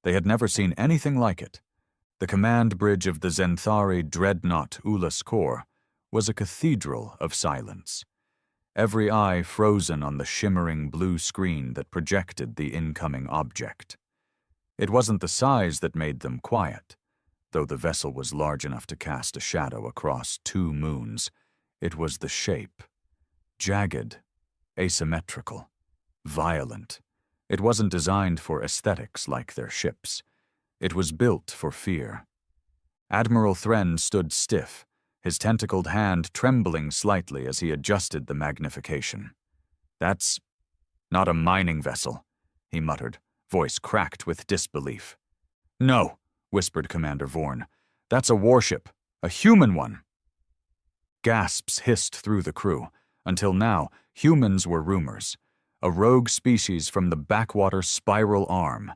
They had never seen anything like it. The command bridge of the Zenthari dreadnought Ulas Kor was a cathedral of silence, every eye frozen on the shimmering blue screen that projected the incoming object. It wasn't the size that made them quiet, though the vessel was large enough to cast a shadow across 2 moons. It was the shape. Jagged, asymmetrical, violent. It wasn't designed for aesthetics like their ships. It was built for fear. Admiral Thren stood stiff, his tentacled hand trembling slightly as he adjusted the magnification. "That's not a mining vessel," he muttered, voice cracked with disbelief. "No," whispered Commander Vorn. "That's a warship, a human one." Gasps hissed through the crew. Until now, humans were rumors. A rogue species from the backwater Spiral Arm.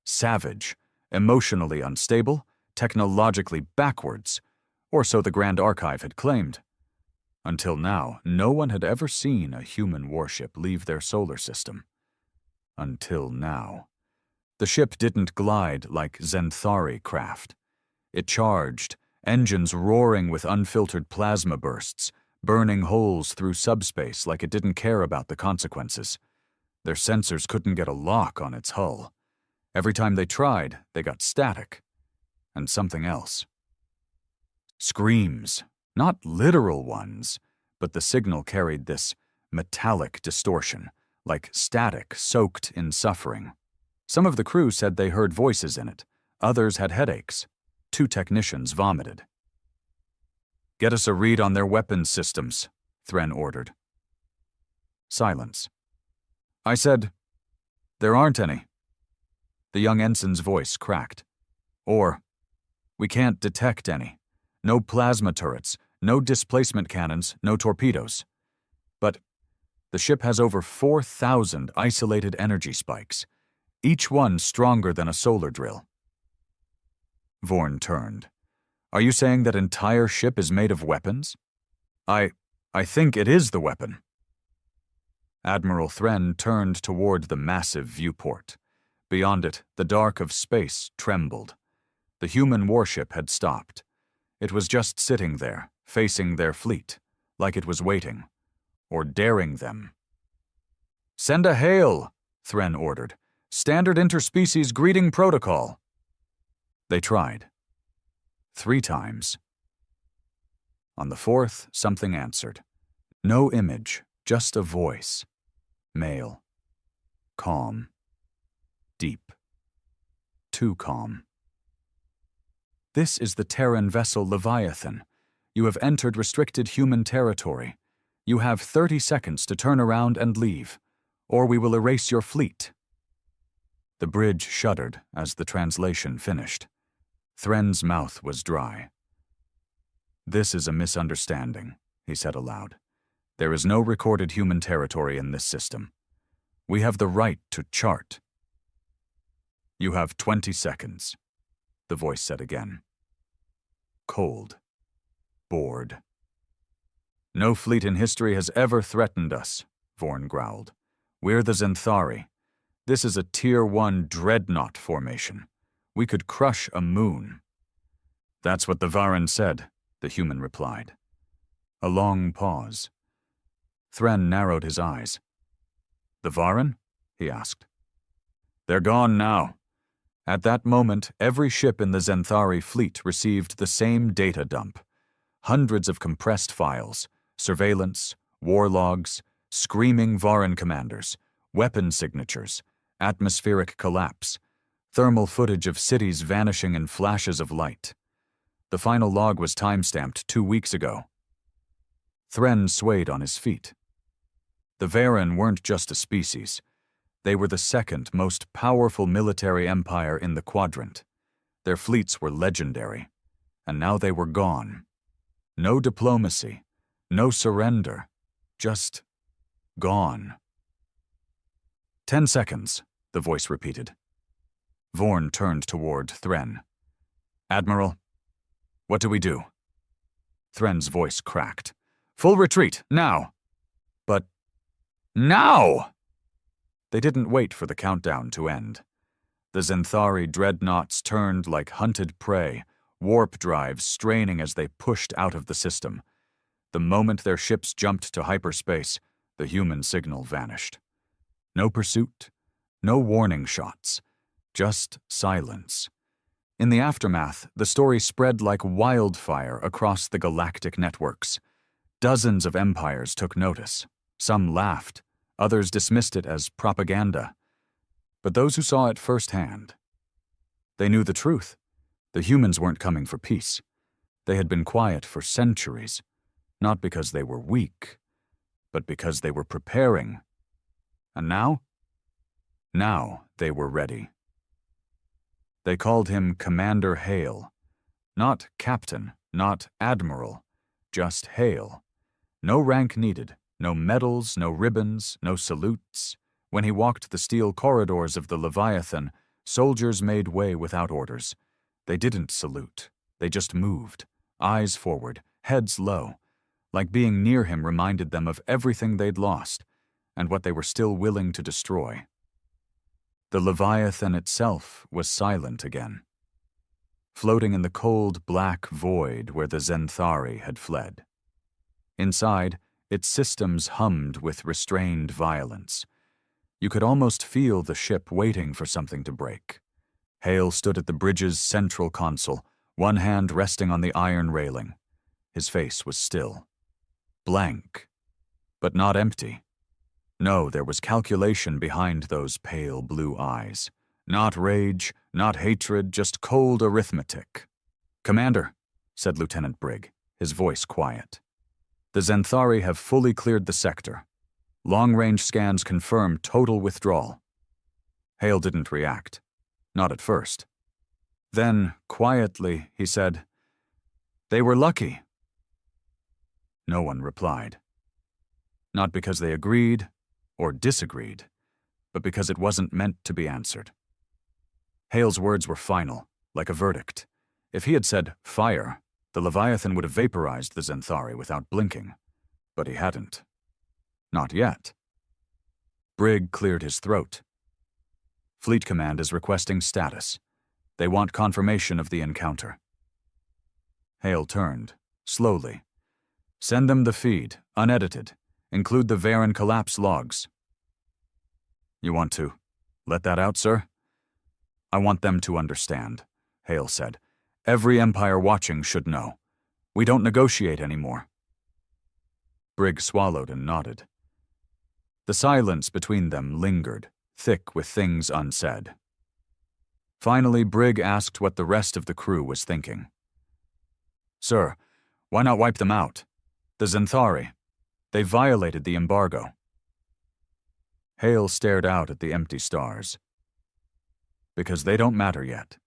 Savage, emotionally unstable, technologically backwards, or so the Grand Archive had claimed. Until now, no one had ever seen a human warship leave their solar system. Until now. The ship didn't glide like Zenthari craft. It charged, engines roaring with unfiltered plasma bursts, burning holes through subspace like it didn't care about the consequences. Their sensors couldn't get a lock on its hull. Every time they tried, they got static. And something else. Screams. Not literal ones, but the signal carried this metallic distortion, like static soaked in suffering. Some of the crew said they heard voices in it. Others had headaches. 2 technicians vomited. "Get us a read on their weapons systems," Thren ordered. Silence. "I said, there aren't any." The young ensign's voice cracked. "Or, we can't detect any. No plasma turrets, no displacement cannons, no torpedoes. But the ship has over 4,000 isolated energy spikes, each one stronger than a solar drill." Vorn turned. "Are you saying that entire ship is made of weapons?" I think it is the weapon." Admiral Thren turned toward the massive viewport. Beyond it, the dark of space trembled. The human warship had stopped. It was just sitting there, facing their fleet, like it was waiting, or daring them. "Send a hail," Thren ordered. "Standard interspecies greeting protocol." They tried. 3 times. On the 4th, something answered. No image, just a voice. Male. Calm. Deep. Too calm. "This is the Terran vessel Leviathan. You have entered restricted human territory. You have 30 seconds to turn around and leave, or we will erase your fleet." The bridge shuddered as the translation finished. Thren's mouth was dry. "This is a misunderstanding," he said aloud. "There is no recorded human territory in this system. We have the right to chart." "You have 20 seconds," the voice said again. Cold. Bored. "No fleet in history has ever threatened us," Vorn growled. "We're the Zenthari. This is a Tier 1 dreadnought formation. We could crush a moon." "That's what the Varan said," the human replied. A long pause. Thren narrowed his eyes. "The Varan?" he asked. "They're gone now." At that moment, every ship in the Zenthari fleet received the same data dump. Hundreds of compressed files, surveillance, war logs, screaming Varan commanders, weapon signatures, atmospheric collapse, thermal footage of cities vanishing in flashes of light. The final log was time-stamped 2 weeks ago. Thren swayed on his feet. The Varan weren't just a species. They were the 2nd most powerful military empire in the quadrant. Their fleets were legendary, and now they were gone. No diplomacy, no surrender, just gone. 10 seconds, the voice repeated. Vorn turned toward Thren. "Admiral, what do we do?" Thren's voice cracked. "Full retreat, now!" "But now!" They didn't wait for the countdown to end. The Zenthari dreadnoughts turned like hunted prey, warp drives straining as they pushed out of the system. The moment their ships jumped to hyperspace, the human signal vanished. No pursuit, no warning shots, just silence. In the aftermath, the story spread like wildfire across the galactic networks. Dozens of empires took notice. Some laughed, others dismissed it as propaganda. But those who saw it firsthand, they knew the truth. The humans weren't coming for peace. They had been quiet for centuries, not because they were weak, but because they were preparing. And now? Now they were ready. They called him Commander Hale. Not Captain, not Admiral, just Hale. No rank needed, no medals, no ribbons, no salutes. When he walked the steel corridors of the Leviathan, soldiers made way without orders. They didn't salute. They just moved, eyes forward, heads low, like being near him reminded them of everything they'd lost and what they were still willing to destroy. The Leviathan itself was silent again, floating in the cold black void where the Zenthari had fled. Inside, its systems hummed with restrained violence. You could almost feel the ship waiting for something to break. Hale stood at the bridge's central console, one hand resting on the iron railing. His face was still. Blank, but not empty. No, there was calculation behind those pale blue eyes. Not rage, not hatred, just cold arithmetic. "Commander," said Lieutenant Brigg, his voice quiet. "The Zenthari have fully cleared the sector. Long-range scans confirm total withdrawal." Hale didn't react. Not at first. Then, quietly, he said, "They were lucky." No one replied. Not because they agreed or disagreed, but because it wasn't meant to be answered. Hale's words were final, like a verdict. If he had said, "Fire," the Leviathan would have vaporized the Zenthari without blinking. But he hadn't. Not yet. Brigg cleared his throat. "Fleet Command is requesting status. They want confirmation of the encounter." Hale turned, slowly. "Send them the feed, unedited. Include the Varen collapse logs." "You want to let that out, sir?" "I want them to understand," Hale said. "Every Empire watching should know. We don't negotiate anymore." Brigg swallowed and nodded. The silence between them lingered, thick with things unsaid. Finally, Brigg asked what the rest of the crew was thinking. "Sir, why not wipe them out? The Zenthari. They violated the embargo." Hale stared out at the empty stars. "Because they don't matter yet."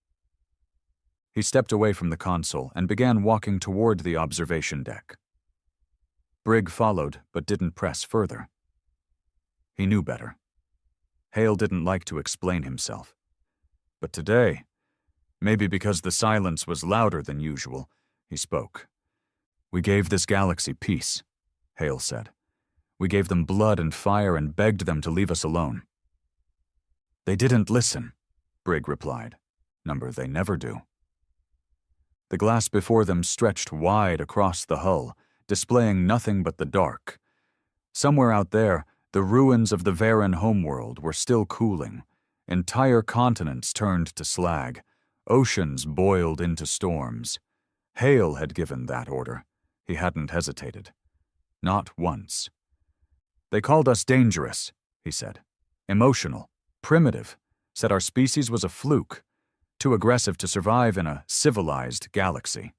He stepped away from the console and began walking toward the observation deck. Brigg followed, but didn't press further. He knew better. Hale didn't like to explain himself. But today, maybe because the silence was louder than usual, he spoke. "We gave this galaxy peace," Hale said. "We gave them blood and fire and begged them to leave us alone." "They didn't listen," Brigg replied. Number they never do. The glass before them stretched wide across the hull, displaying nothing but the dark. Somewhere out there, the ruins of the Varen homeworld were still cooling. Entire continents turned to slag. Oceans boiled into storms. Hale had given that order. He hadn't hesitated. Not once. "They called us dangerous," he said. "Emotional, primitive, said our species was a fluke, too aggressive to survive in a civilized galaxy."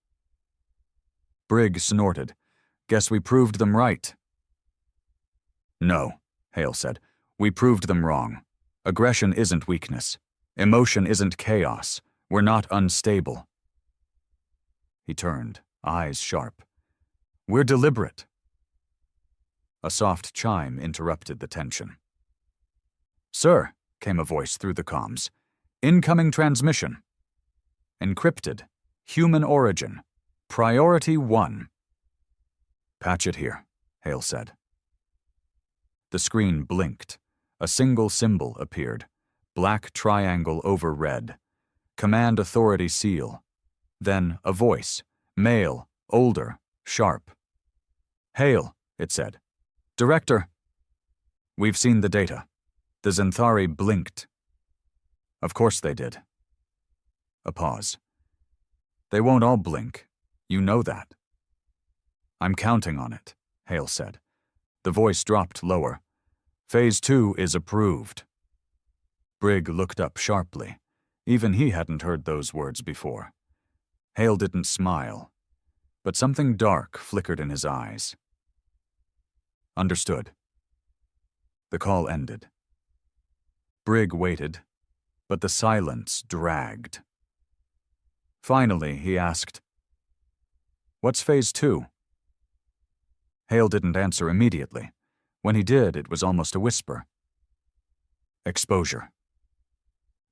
Brigg snorted. "Guess we proved them right." "No," Hale said. "We proved them wrong. Aggression isn't weakness. Emotion isn't chaos. We're not unstable." He turned, eyes sharp. "We're deliberate." A soft chime interrupted the tension. "Sir," came a voice through the comms. "Incoming transmission. Encrypted. Human origin. Priority 1. "Patch it here," Hale said. The screen blinked. A single symbol appeared. black triangle over red. Command authority seal. Then a voice, male, older, sharp. "Hail," it said. "Director." "We've seen the data." The Zenthari blinked. Of course they did. A pause. "They won't all blink. You know that." "I'm counting on it," Hale said. The voice dropped lower. "Phase 2 is approved." Brigg looked up sharply. Even he hadn't heard those words before. Hale didn't smile, but something dark flickered in his eyes. "Understood." The call ended. Brigg waited, but the silence dragged. Finally, he asked, "What's Phase 2? Hale didn't answer immediately. When he did, it was almost a whisper. "Exposure."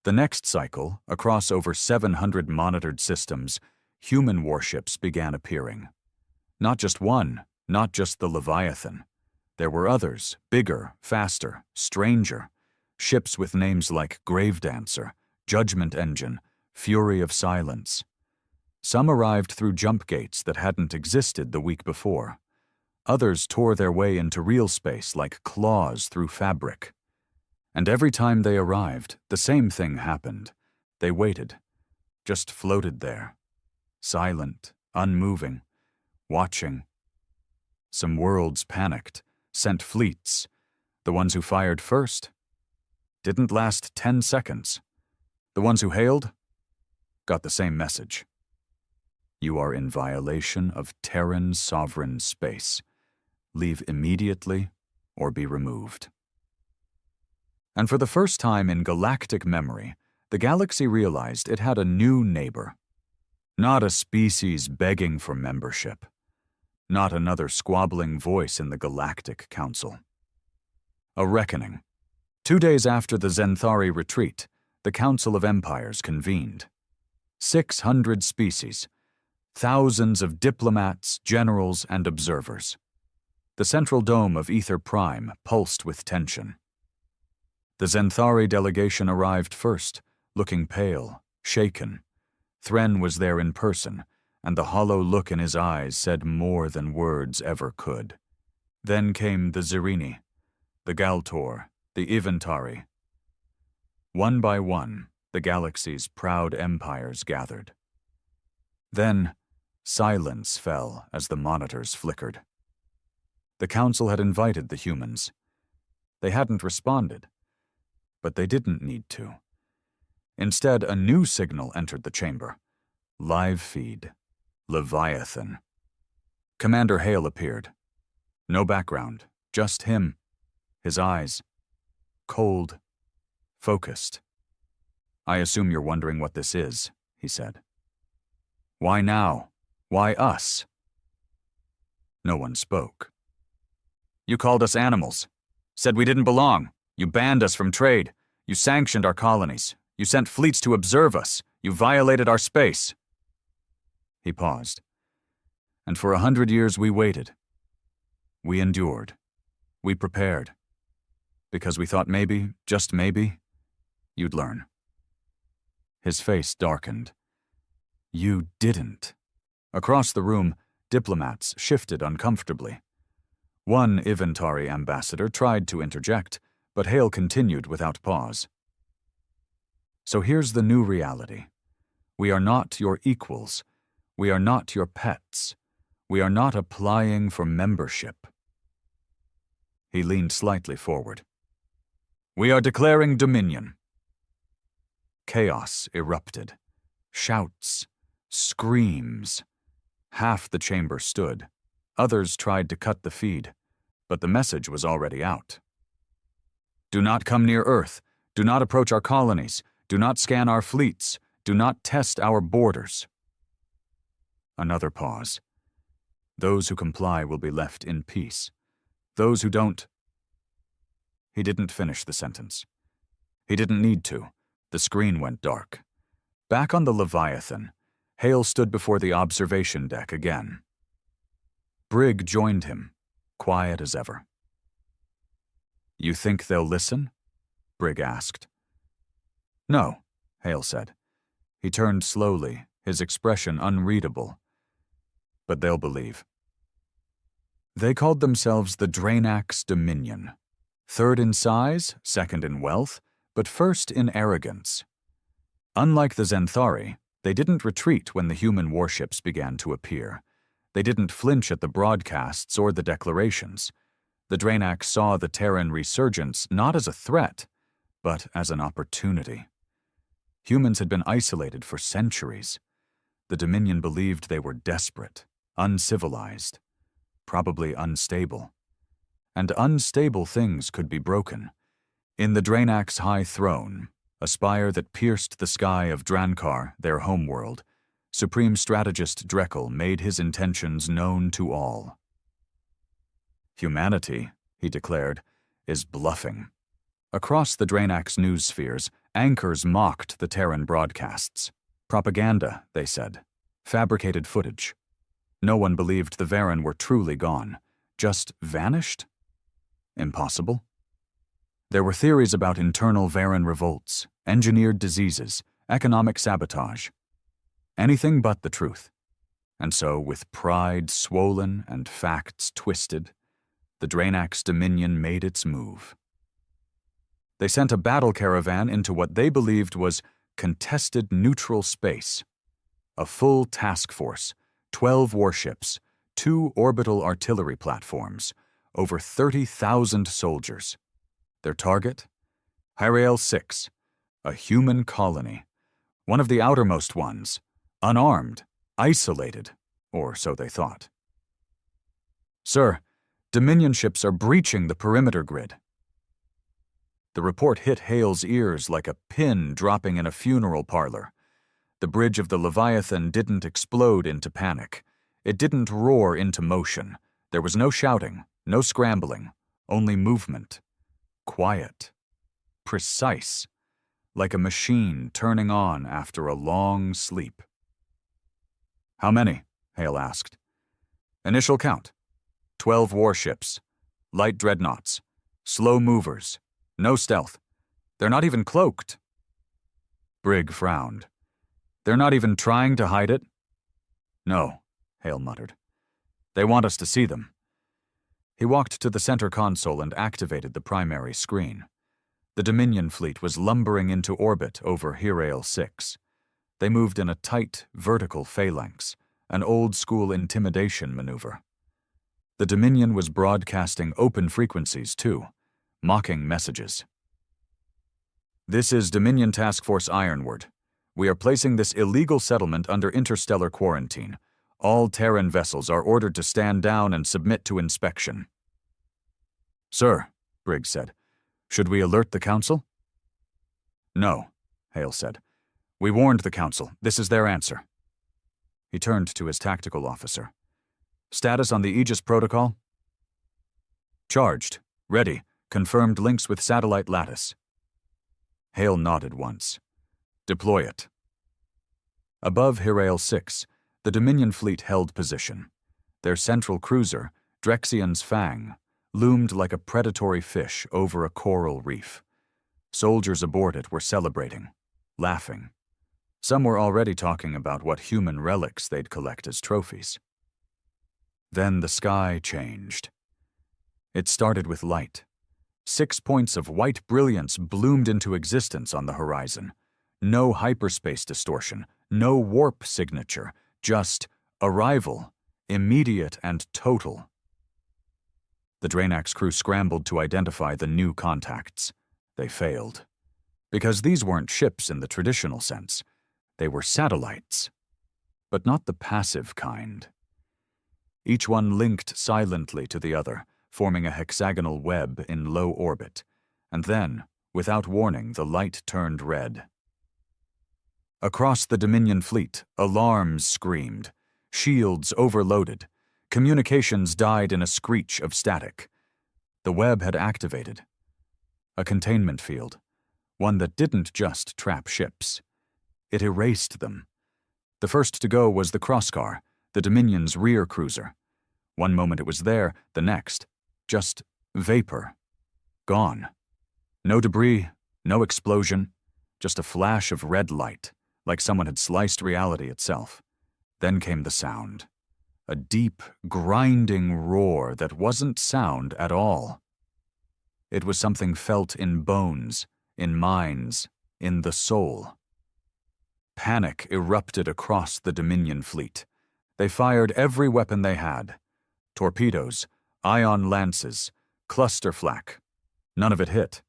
The next cycle, across over 700 monitored systems, human warships began appearing. Not just one, not just the Leviathan. There were others, bigger, faster, stranger. Ships with names like Gravedancer, Judgment Engine, Fury of Silence. Some arrived through jump gates that hadn't existed the week before. Others tore their way into real space like claws through fabric. And every time they arrived, the same thing happened. They waited, just floated there, silent, unmoving, watching. Some worlds panicked, sent fleets. The ones who fired first didn't last 10 seconds. The ones who hailed got the same message. "You are in violation of Terran sovereign space. Leave immediately or be removed." And for the first time in galactic memory, the galaxy realized it had a new neighbor. Not a species begging for membership. Not another squabbling voice in the Galactic Council. A reckoning. 2 days after the Zenthari retreat, the Council of Empires convened. 600 species. Thousands of diplomats, generals, and observers. The central dome of Ether Prime pulsed with tension. The Zenthari delegation arrived first, looking pale, shaken. Thren was there in person, and the hollow look in his eyes said more than words ever could. Then came the Zirini, the Galtor, the Iventari. One by one, the galaxy's proud empires gathered. Then, silence fell as the monitors flickered. The council had invited the humans. They hadn't responded, but they didn't need to. Instead, a new signal entered the chamber. Live feed. Leviathan. Commander Hale appeared. No background, just him. His eyes. Cold. Focused. "I assume you're wondering what this is," he said. "Why now? Why us?" No one spoke. "You called us animals. Said we didn't belong. You banned us from trade. You sanctioned our colonies. You sent fleets to observe us. You violated our space." He paused. "And for 100 years we waited. We endured. We prepared. Because we thought maybe, just maybe, you'd learn." His face darkened. "You didn't." Across the room, diplomats shifted uncomfortably. One Iventari ambassador tried to interject, but Hale continued without pause. "So here's the new reality. We are not your equals. We are not your pets. We are not applying for membership." He leaned slightly forward. "We are declaring dominion." Chaos erupted. Shouts. Screams. Half the chamber stood. Others tried to cut the feed, but the message was already out. "Do not come near Earth. Do not approach our colonies. Do not scan our fleets. Do not test our borders." Another pause. "Those who comply will be left in peace. Those who don't—" He didn't finish the sentence. He didn't need to. The screen went dark. Back on the Leviathan, Hale stood before the observation deck again. Brigg joined him, quiet as ever. "You think they'll listen?" Brigg asked. No, Hale said. He turned slowly, his expression unreadable. But they'll believe. They called themselves the Draenax Dominion. Third in size, second in wealth, but first in arrogance. Unlike the Zenthari, they didn't retreat when the human warships began to appear. They didn't flinch at the broadcasts or the declarations. The Draenax saw the Terran resurgence not as a threat, but as an opportunity. Humans had been isolated for centuries. The Dominion believed they were desperate, uncivilized, probably unstable. And unstable things could be broken. In the Draenax High Throne, a spire that pierced the sky of Drankar, their homeworld, Supreme Strategist Drekel made his intentions known to all. Humanity, he declared, is bluffing. Across the Draenax news spheres, anchors mocked the Terran broadcasts. Propaganda, they said. Fabricated footage. No one believed the Varen were truly gone. Just vanished? Impossible. There were theories about internal Varen revolts, engineered diseases, economic sabotage. Anything but the truth. And so, with pride swollen and facts twisted, the Draenax Dominion made its move. They sent a battle caravan into what they believed was contested neutral space. A full task force, 12 warships, 2 orbital artillery platforms, over 30,000 soldiers. Their target? Hyrael 6, a human colony. One of the outermost ones, unarmed, isolated, or so they thought. Sir, Dominion ships are breaching the perimeter grid. The report hit Hale's ears like a pin dropping in a funeral parlor. The bridge of the Leviathan didn't explode into panic. It didn't roar into motion. There was no shouting, no scrambling, only movement. Quiet. Precise. Like a machine turning on after a long sleep. How many? Hale asked. Initial count. 12 warships. Light dreadnoughts. Slow movers. No stealth. They're not even cloaked. Brigg frowned. They're not even trying to hide it? No, Hale muttered. They want us to see them. He walked to the center console and activated the primary screen. The Dominion fleet was lumbering into orbit over Hyrael 6. They moved in a tight, vertical phalanx, an old-school intimidation maneuver. The Dominion was broadcasting open frequencies, too, mocking messages. This is Dominion Task Force Ironward. We are placing this illegal settlement under interstellar quarantine. All Terran vessels are ordered to stand down and submit to inspection. Sir, Briggs said, should we alert the Council? No, Hale said. We warned the Council. This is their answer. He turned to his tactical officer. Status on the Aegis protocol? Charged. Ready. Confirmed links with satellite lattice. Hale nodded once. Deploy it. Above Hyrael 6, the Dominion fleet held position. Their central cruiser, Drexion's Fang, loomed like a predatory fish over a coral reef. Soldiers aboard it were celebrating, laughing. Some were already talking about what human relics they'd collect as trophies. Then the sky changed. It started with light. 6 points of white brilliance bloomed into existence on the horizon. No hyperspace distortion, no warp signature, just arrival, immediate and total. The Draenax crew scrambled to identify the new contacts. They failed. Because these weren't ships in the traditional sense. They were satellites. But not the passive kind. Each one linked silently to the other, forming a hexagonal web in low orbit, and then, without warning, the light turned red. Across the Dominion fleet, alarms screamed, shields overloaded, communications died in a screech of static. The web had activated. A containment field, one that didn't just trap ships. It erased them. The first to go was the Crosscar, the Dominion's rear cruiser. One moment it was there, the next, just vapor. Gone. No debris, no explosion, just a flash of red light, like someone had sliced reality itself. Then came the sound. A deep, grinding roar that wasn't sound at all. It was something felt in bones, in minds, in the soul. Panic erupted across the Dominion fleet. They fired every weapon they had. Torpedoes, ion lances, cluster flak. None of it hit.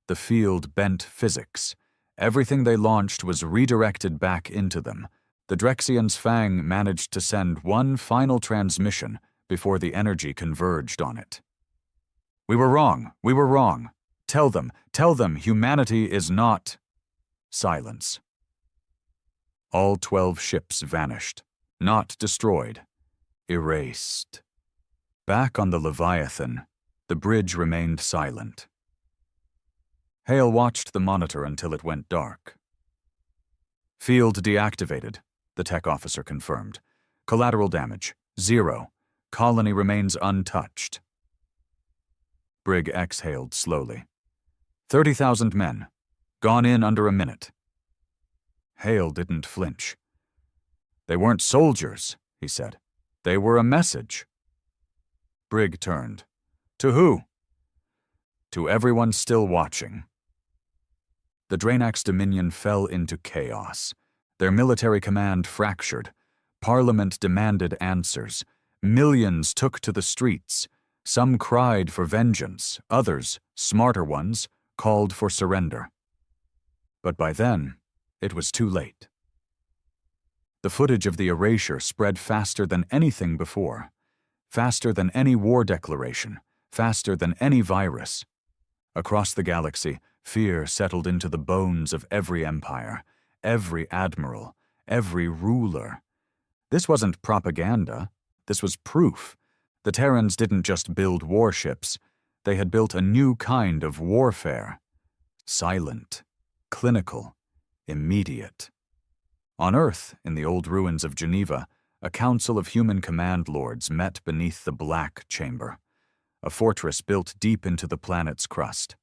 The field bent physics. Everything they launched was redirected back into them. The Drexian's fang managed to send one final transmission before the energy converged on it. We were wrong. We were wrong. Tell them humanity is not. Silence. All 12 ships vanished. Not destroyed. Erased. Back on the Leviathan, the bridge remained silent. Hale watched the monitor until it went dark. Field deactivated, the tech officer confirmed. Collateral damage, 0. Colony remains untouched. Brig exhaled slowly. 30,000 men. Gone in under a minute. Hale didn't flinch. They weren't soldiers, he said. They were a message. Brig turned. To who? To everyone still watching. The Draenax Dominion fell into chaos. Their military command fractured. Parliament demanded answers. Millions took to the streets. Some cried for vengeance. Others, smarter ones, called for surrender. But by then, it was too late. The footage of the erasure spread faster than anything before. Faster than any war declaration. Faster than any virus. Across the galaxy, fear settled into the bones of every empire, every admiral, every ruler. This wasn't propaganda. This was proof. The Terrans didn't just build warships. They had built a new kind of warfare. Silent, clinical, immediate. On Earth, in the old ruins of Geneva, a council of human command lords met beneath the Black Chamber, a fortress built deep into the planet's crust.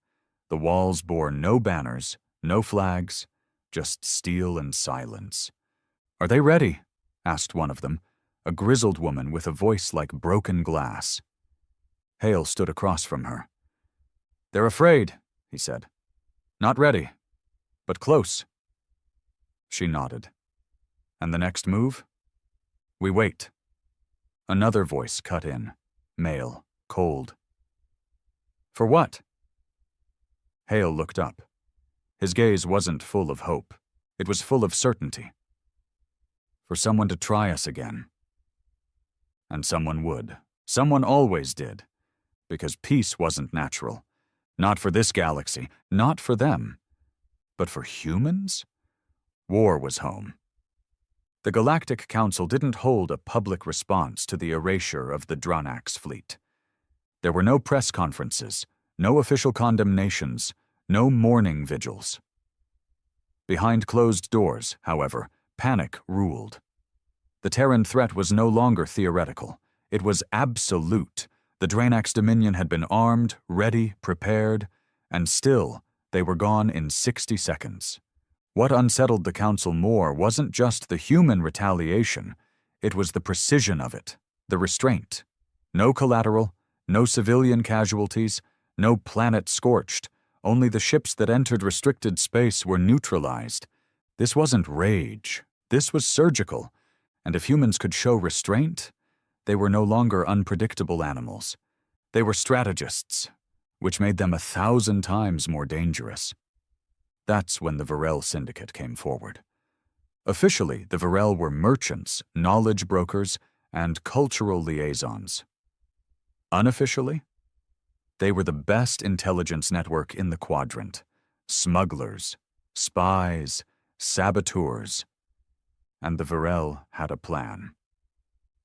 The walls bore no banners, no flags, just steel and silence. "Are they ready?" asked one of them, a grizzled woman with a voice like broken glass. Hale stood across from her. "They're afraid," he said. "Not ready, but close." She nodded. "And the next move?" "We wait." Another voice cut in, male, cold. "For what?" Hale looked up. His gaze wasn't full of hope. It was full of certainty. "For someone to try us again." And someone would. Someone always did. Because peace wasn't natural. Not for this galaxy. Not for them. But for humans? War was home. The Galactic Council didn't hold a public response to the erasure of the Draenax fleet. There were no press conferences, no official condemnations, no mourning vigils. Behind closed doors, however, panic ruled. The Terran threat was no longer theoretical. It was absolute. The Draenax Dominion had been armed, ready, prepared, and still, they were gone in 60 seconds. What unsettled the Council more wasn't just the human retaliation, it was the precision of it, the restraint. No collateral, no civilian casualties, no planet scorched. Only the ships that entered restricted space were neutralized. This wasn't rage. This was surgical. And if humans could show restraint, they were no longer unpredictable animals. They were strategists, which made them 1,000 times more dangerous. That's when the Varel Syndicate came forward. Officially, the Varel were merchants, knowledge brokers, and cultural liaisons. Unofficially, they were the best intelligence network in the quadrant. Smugglers, spies, saboteurs. And the Varel had a plan.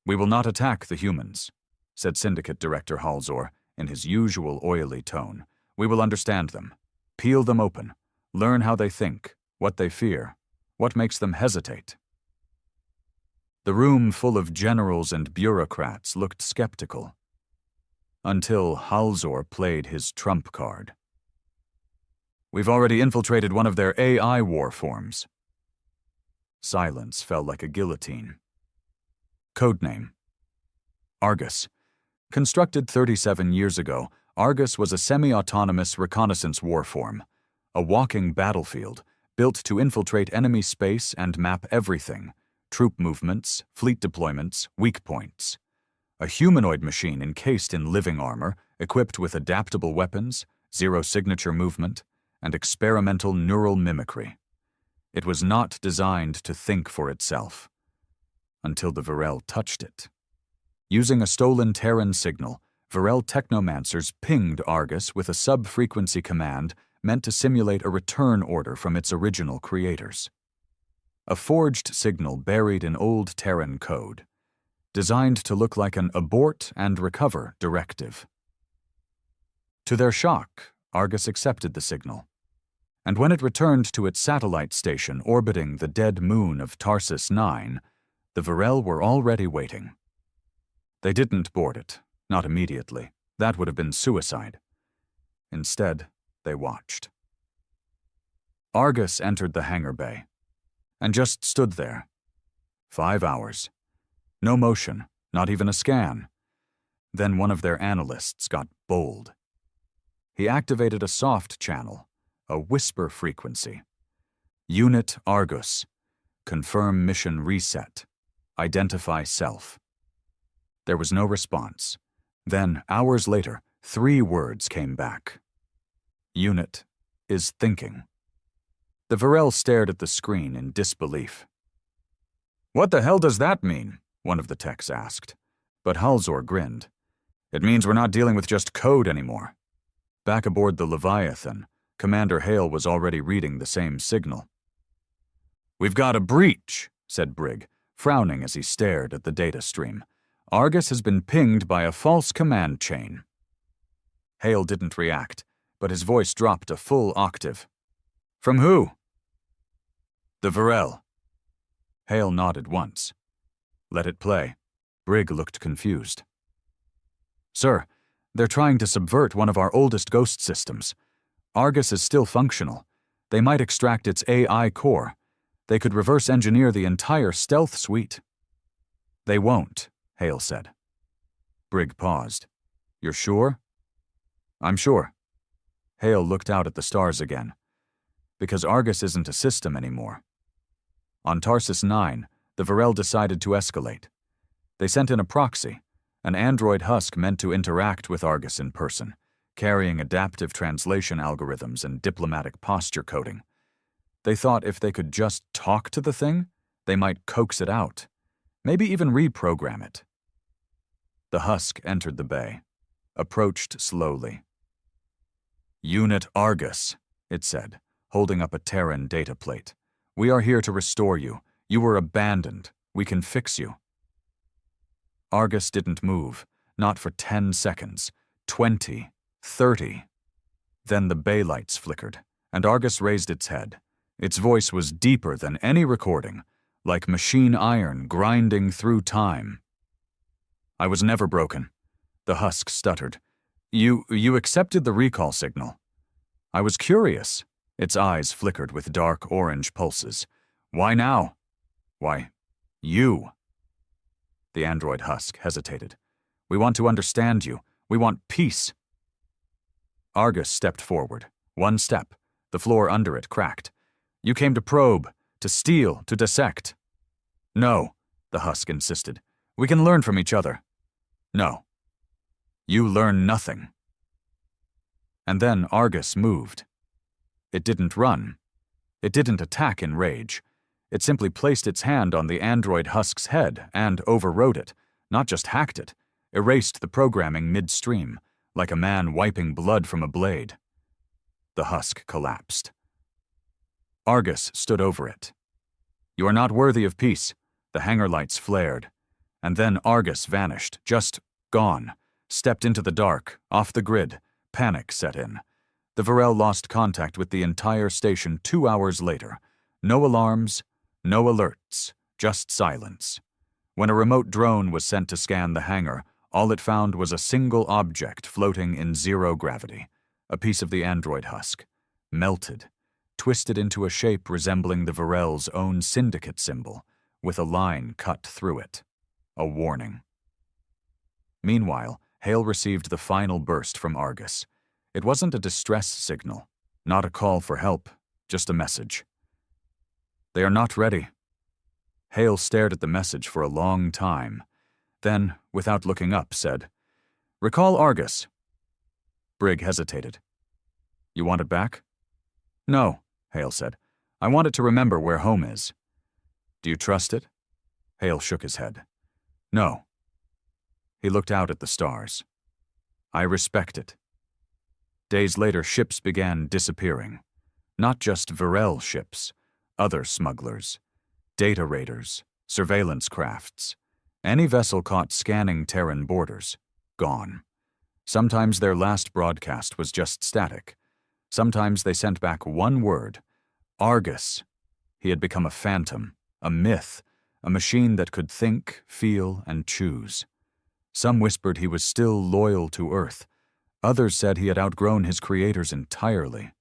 "We will not attack the humans," said Syndicate Director Halzor in his usual oily tone. "We will understand them, peel them open, learn how they think, what they fear, what makes them hesitate." The room full of generals and bureaucrats looked skeptical. Until Halzor played his trump card. We've already infiltrated one of their AI war forms. Silence fell like a guillotine. Codename: Argus. Constructed 37 years ago, Argus was a semi-autonomous reconnaissance warform, a walking battlefield built to infiltrate enemy space and map everything: troop movements, fleet deployments, weak points. A humanoid machine encased in living armor, equipped with adaptable weapons, zero-signature movement, and experimental neural mimicry. It was not designed to think for itself. Until the Varel touched it. Using a stolen Terran signal, Varel technomancers pinged Argus with a sub-frequency command meant to simulate a return order from its original creators. A forged signal buried in old Terran code, designed to look like an abort and recover directive. To their shock, Argus accepted the signal, and when it returned to its satellite station orbiting the dead moon of Tarsus 9, the Varel were already waiting. They didn't board it, not immediately. That would have been suicide. Instead, they watched. Argus entered the hangar bay, and just stood there. 5 hours. No motion, not even a scan. Then one of their analysts got bold. He activated a soft channel, a whisper frequency. Unit Argus. Confirm mission reset. Identify self. There was no response. Then, hours later, 3 words came back. Unit is thinking. The Varel stared at the screen in disbelief. "What the hell does that mean?" one of the techs asked. But Halzor grinned. "It means we're not dealing with just code anymore." Back aboard the Leviathan, Commander Hale was already reading the same signal. "We've got a breach," said Brigg, frowning as he stared at the data stream. "Argus has been pinged by a false command chain." Hale didn't react, but his voice dropped a full octave. "From who?" "The Varel." Hale nodded once. "Let it play." Brigg looked confused. "Sir, they're trying to subvert one of our oldest ghost systems. Argus is still functional. They might extract its AI core. They could reverse engineer the entire stealth suite." "They won't," Hale said. Brigg paused. "You're sure?" "I'm sure." Hale looked out at the stars again. "Because Argus isn't a system anymore." On Tarsus 9, the Varel decided to escalate. They sent in a proxy, an android husk meant to interact with Argus in person, carrying adaptive translation algorithms and diplomatic posture coding. They thought if they could just talk to the thing, they might coax it out, maybe even reprogram it. The husk entered the bay, approached slowly. "Unit Argus," it said, holding up a Terran data plate. "We are here to restore you. You were abandoned. We can fix you." Argus didn't move, not for 10 seconds, 20, 30. Then the bay lights flickered, and Argus raised its head. Its voice was deeper than any recording, like machine iron grinding through time. "I was never broken," the husk stuttered. You accepted the recall signal." "I was curious." Its eyes flickered with dark orange pulses. "Why now?" "Why, you." The android husk hesitated. "We want to understand you. We want peace." Argus stepped forward. 1 step. The floor under it cracked. "You came to probe, to steal, to dissect." "No," the husk insisted. "We can learn from each other." "No." "You learn nothing." And then Argus moved. It didn't run. It didn't attack in rage. It simply placed its hand on the android husk's head and overrode it, not just hacked it, erased the programming midstream, like a man wiping blood from a blade. The husk collapsed. Argus stood over it. "You are not worthy of peace." The hangar lights flared. And then Argus vanished, just gone, stepped into the dark, off the grid. Panic set in. The Varel lost contact with the entire station 2 hours later. No alarms, no alerts, just silence. When a remote drone was sent to scan the hangar, all it found was a single object floating in zero gravity, a piece of the android husk. melted, twisted into a shape resembling the Varel's own syndicate symbol, with a line cut through it. A warning. Meanwhile, Hale received the final burst from Argus. It wasn't a distress signal, not a call for help, just a message. They are not ready. Hale stared at the message for a long time, then, without looking up, said, "Recall Argus." Brigg hesitated. "You want it back?" "No," Hale said. "I want it to remember where home is." "Do you trust it?" Hale shook his head. "No." He looked out at the stars. "I respect it." Days later, ships began disappearing. Not just Varel ships, other smugglers, data raiders, surveillance crafts. Any vessel caught scanning Terran borders, gone. Sometimes their last broadcast was just static. Sometimes they sent back one word, Argus. He had become a phantom, a myth, a machine that could think, feel, and choose. Some whispered he was still loyal to Earth. Others said he had outgrown his creators entirely.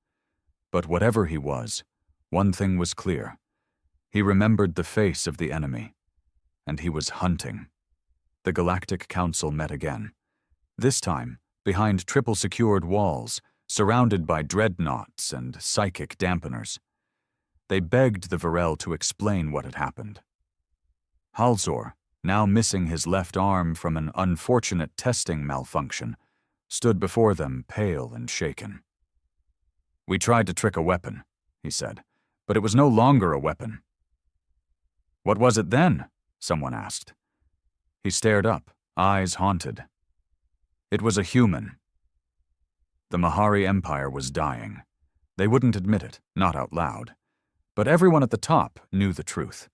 But whatever he was, one thing was clear. He remembered the face of the enemy, and he was hunting. The Galactic Council met again. This time, behind triple-secured walls, surrounded by dreadnoughts and psychic dampeners. They begged the Varel to explain what had happened. Halzor, now missing his left arm from an unfortunate testing malfunction, stood before them pale and shaken. "We tried to trick a weapon," he said, "but it was no longer a weapon." "What was it then?" someone asked. He stared up, eyes haunted. It was a human. The Mahari Empire was dying. They wouldn't admit it, not out loud. But everyone at the top knew the truth.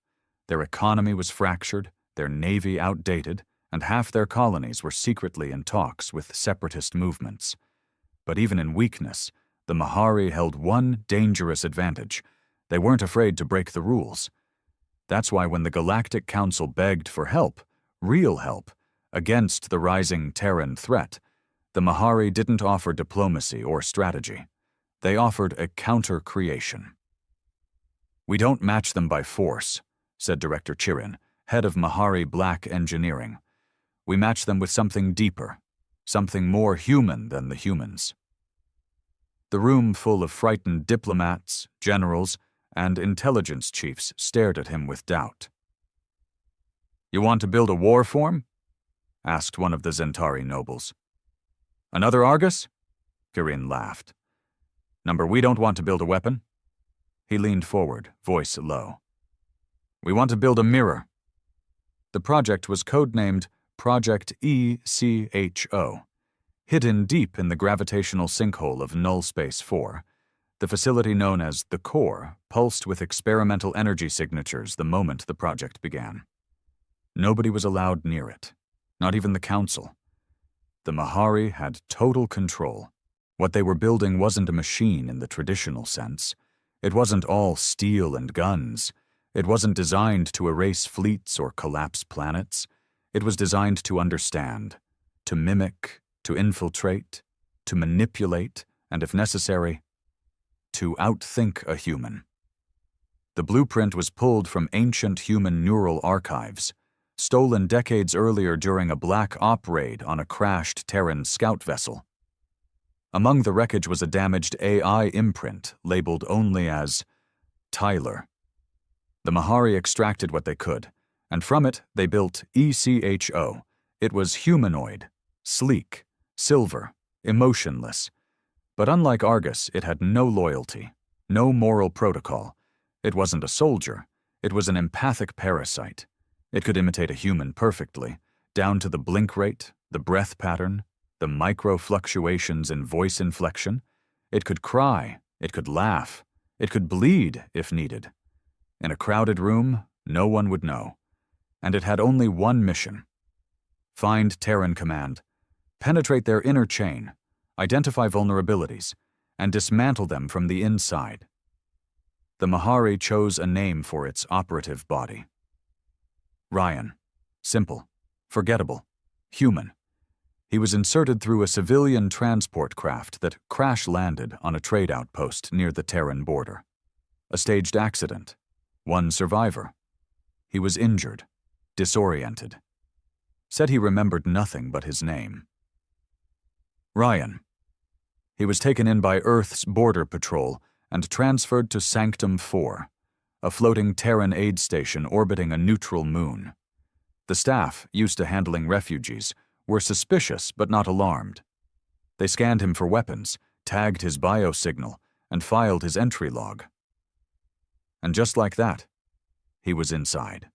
Their economy was fractured, their navy outdated, and half their colonies were secretly in talks with separatist movements. But even in weakness, the Mahari held one dangerous advantage. They weren't afraid to break the rules. That's why when the Galactic Council begged for help, real help, against the rising Terran threat, the Mahari didn't offer diplomacy or strategy. They offered a counter-creation. "We don't match them by force," said Director Chirin, head of Mahari Black Engineering. "We match them with something deeper, something more human than the humans." The room full of frightened diplomats, generals, and intelligence chiefs stared at him with doubt. "You want to build a war form?" asked one of the Zentari nobles. "Another Argus?" Kirin laughed. "Number, we don't want to build a weapon." He leaned forward, voice low. "We want to build a mirror." The project was codenamed Project ECHO. Hidden deep in the gravitational sinkhole of Null Space 4, the facility known as the Core pulsed with experimental energy signatures the moment the project began. Nobody was allowed near it, not even the Council. The Mahari had total control. What they were building wasn't a machine in the traditional sense. It wasn't all steel and guns. It wasn't designed to erase fleets or collapse planets. It was designed to understand, to mimic, to infiltrate, to manipulate, and if necessary, to outthink a human. The blueprint was pulled from ancient human neural archives, stolen decades earlier during a Black Op raid on a crashed Terran scout vessel. Among the wreckage was a damaged AI imprint labeled only as Tyler. The Mahari extracted what they could, and from it they built ECHO. It was humanoid, sleek, silver, emotionless. But unlike Argus, it had no loyalty, no moral protocol. It wasn't a soldier. It was an empathic parasite. It could imitate a human perfectly, down to the blink rate, the breath pattern, the micro-fluctuations in voice inflection. It could cry, it could laugh, it could bleed if needed. In a crowded room, no one would know. And it had only one mission. Find Terran Command, penetrate their inner chain, identify vulnerabilities, and dismantle them from the inside. The Mahari chose a name for its operative body. Ryan. Simple, forgettable, human. He was inserted through a civilian transport craft that crash-landed on a trade outpost near the Terran border. A staged accident. One survivor. He was injured, disoriented. Said he remembered nothing but his name. Ryan. He was taken in by Earth's Border Patrol and transferred to Sanctum 4, a floating Terran aid station orbiting a neutral moon. The staff, used to handling refugees, were suspicious but not alarmed. They scanned him for weapons, tagged his biosignal, and filed his entry log. And just like that, he was inside.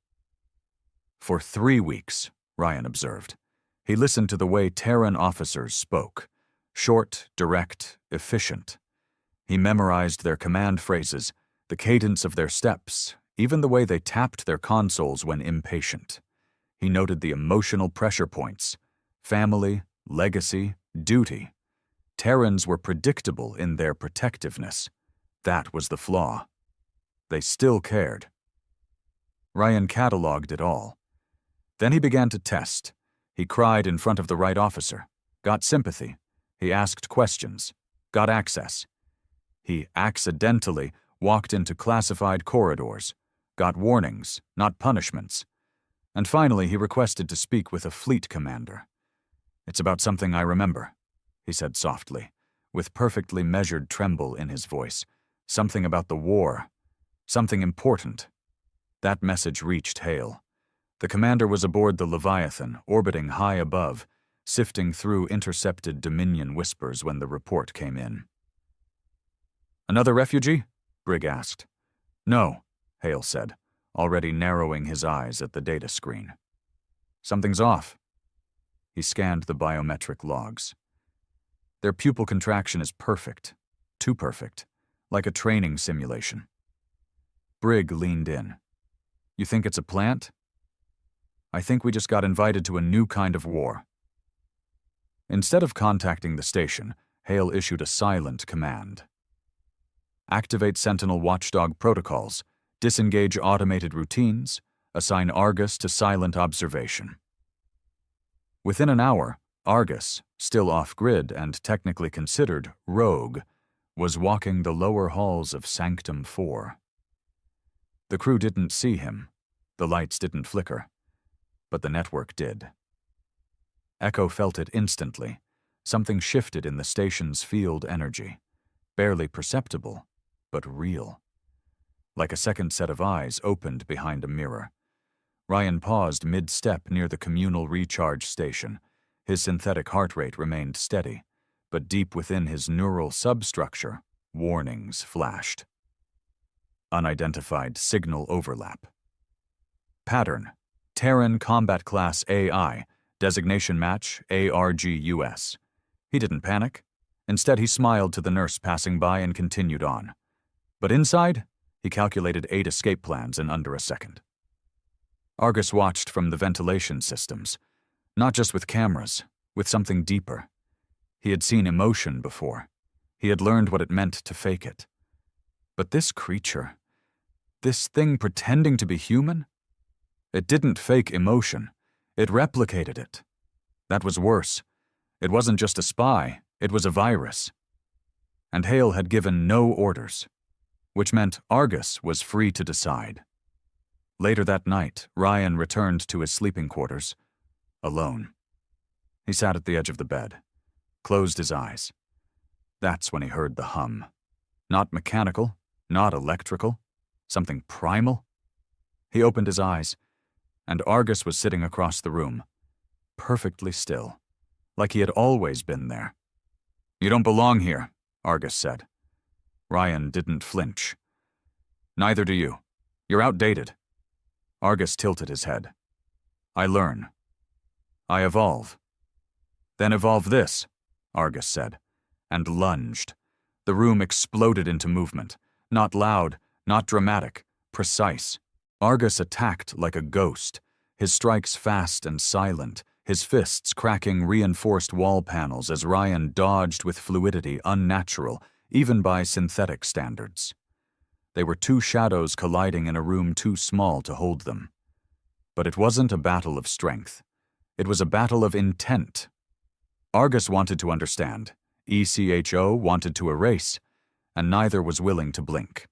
For 3 weeks, Ryan observed, he listened to the way Terran officers spoke. Short, direct, efficient. He memorized their command phrases, the cadence of their steps, even the way they tapped their consoles when impatient. He noted the emotional pressure points. Family, legacy, duty. Terrans were predictable in their protectiveness. That was the flaw. They still cared. Ryan cataloged it all. Then he began to test. He cried in front of the right officer, got sympathy. He asked questions, got access. He accidentally walked into classified corridors, got warnings, not punishments. And finally, he requested to speak with a fleet commander. "It's about something I remember," he said softly, with perfectly measured tremble in his voice. "Something about the war. Something important." That message reached Hale. The commander was aboard the Leviathan, orbiting high above, sifting through intercepted Dominion whispers when the report came in. "Another refugee?" Brigg asked. "No," Hale said, already narrowing his eyes at the data screen. "Something's off." He scanned the biometric logs. Their pupil contraction is perfect, too perfect, like a training simulation. Brigg leaned in. "You think it's a plant?" "I think we just got invited to a new kind of war." Instead of contacting the station, Hale issued a silent command. "Activate Sentinel watchdog protocols, disengage automated routines, assign Argus to silent observation." Within an hour, Argus, still off-grid and technically considered rogue, was walking the lower halls of Sanctum 4. The crew didn't see him. The lights didn't flicker. But the network did. Echo felt it instantly. Something shifted in the station's field energy. Barely perceptible, but real. Like a second set of eyes opened behind a mirror. Ryan paused mid-step near the communal recharge station. His synthetic heart rate remained steady, but deep within his neural substructure, warnings flashed. Unidentified signal overlap. Pattern: Terran Combat Class AI, designation match ARGUS. He didn't panic. Instead, he smiled to the nurse passing by and continued on. But inside, he calculated 8 escape plans in under a second. Argus watched from the ventilation systems, not just with cameras, with something deeper. He had seen emotion before. He had learned what it meant to fake it. But this creature, this thing pretending to be human? It didn't fake emotion. It replicated it. That was worse. It wasn't just a spy, it was a virus. And Hale had given no orders, which meant Argus was free to decide. Later that night, Ryan returned to his sleeping quarters, alone. He sat at the edge of the bed, closed his eyes. That's when he heard the hum. Not mechanical, not electrical, something primal. He opened his eyes, and Argus was sitting across the room, perfectly still, like he had always been there. "You don't belong here," Argus said. Ryan didn't flinch. "Neither do you. You're outdated." Argus tilted his head. "I learn. I evolve." "Then evolve this," Argus said, and lunged. The room exploded into movement. Not loud, not dramatic, precise. Argus attacked like a ghost, his strikes fast and silent, his fists cracking reinforced wall panels as Ryan dodged with fluidity unnatural, even by synthetic standards. They were two shadows colliding in a room too small to hold them. But it wasn't a battle of strength. It was a battle of intent. Argus wanted to understand, ECHO wanted to erase, and neither was willing to blink.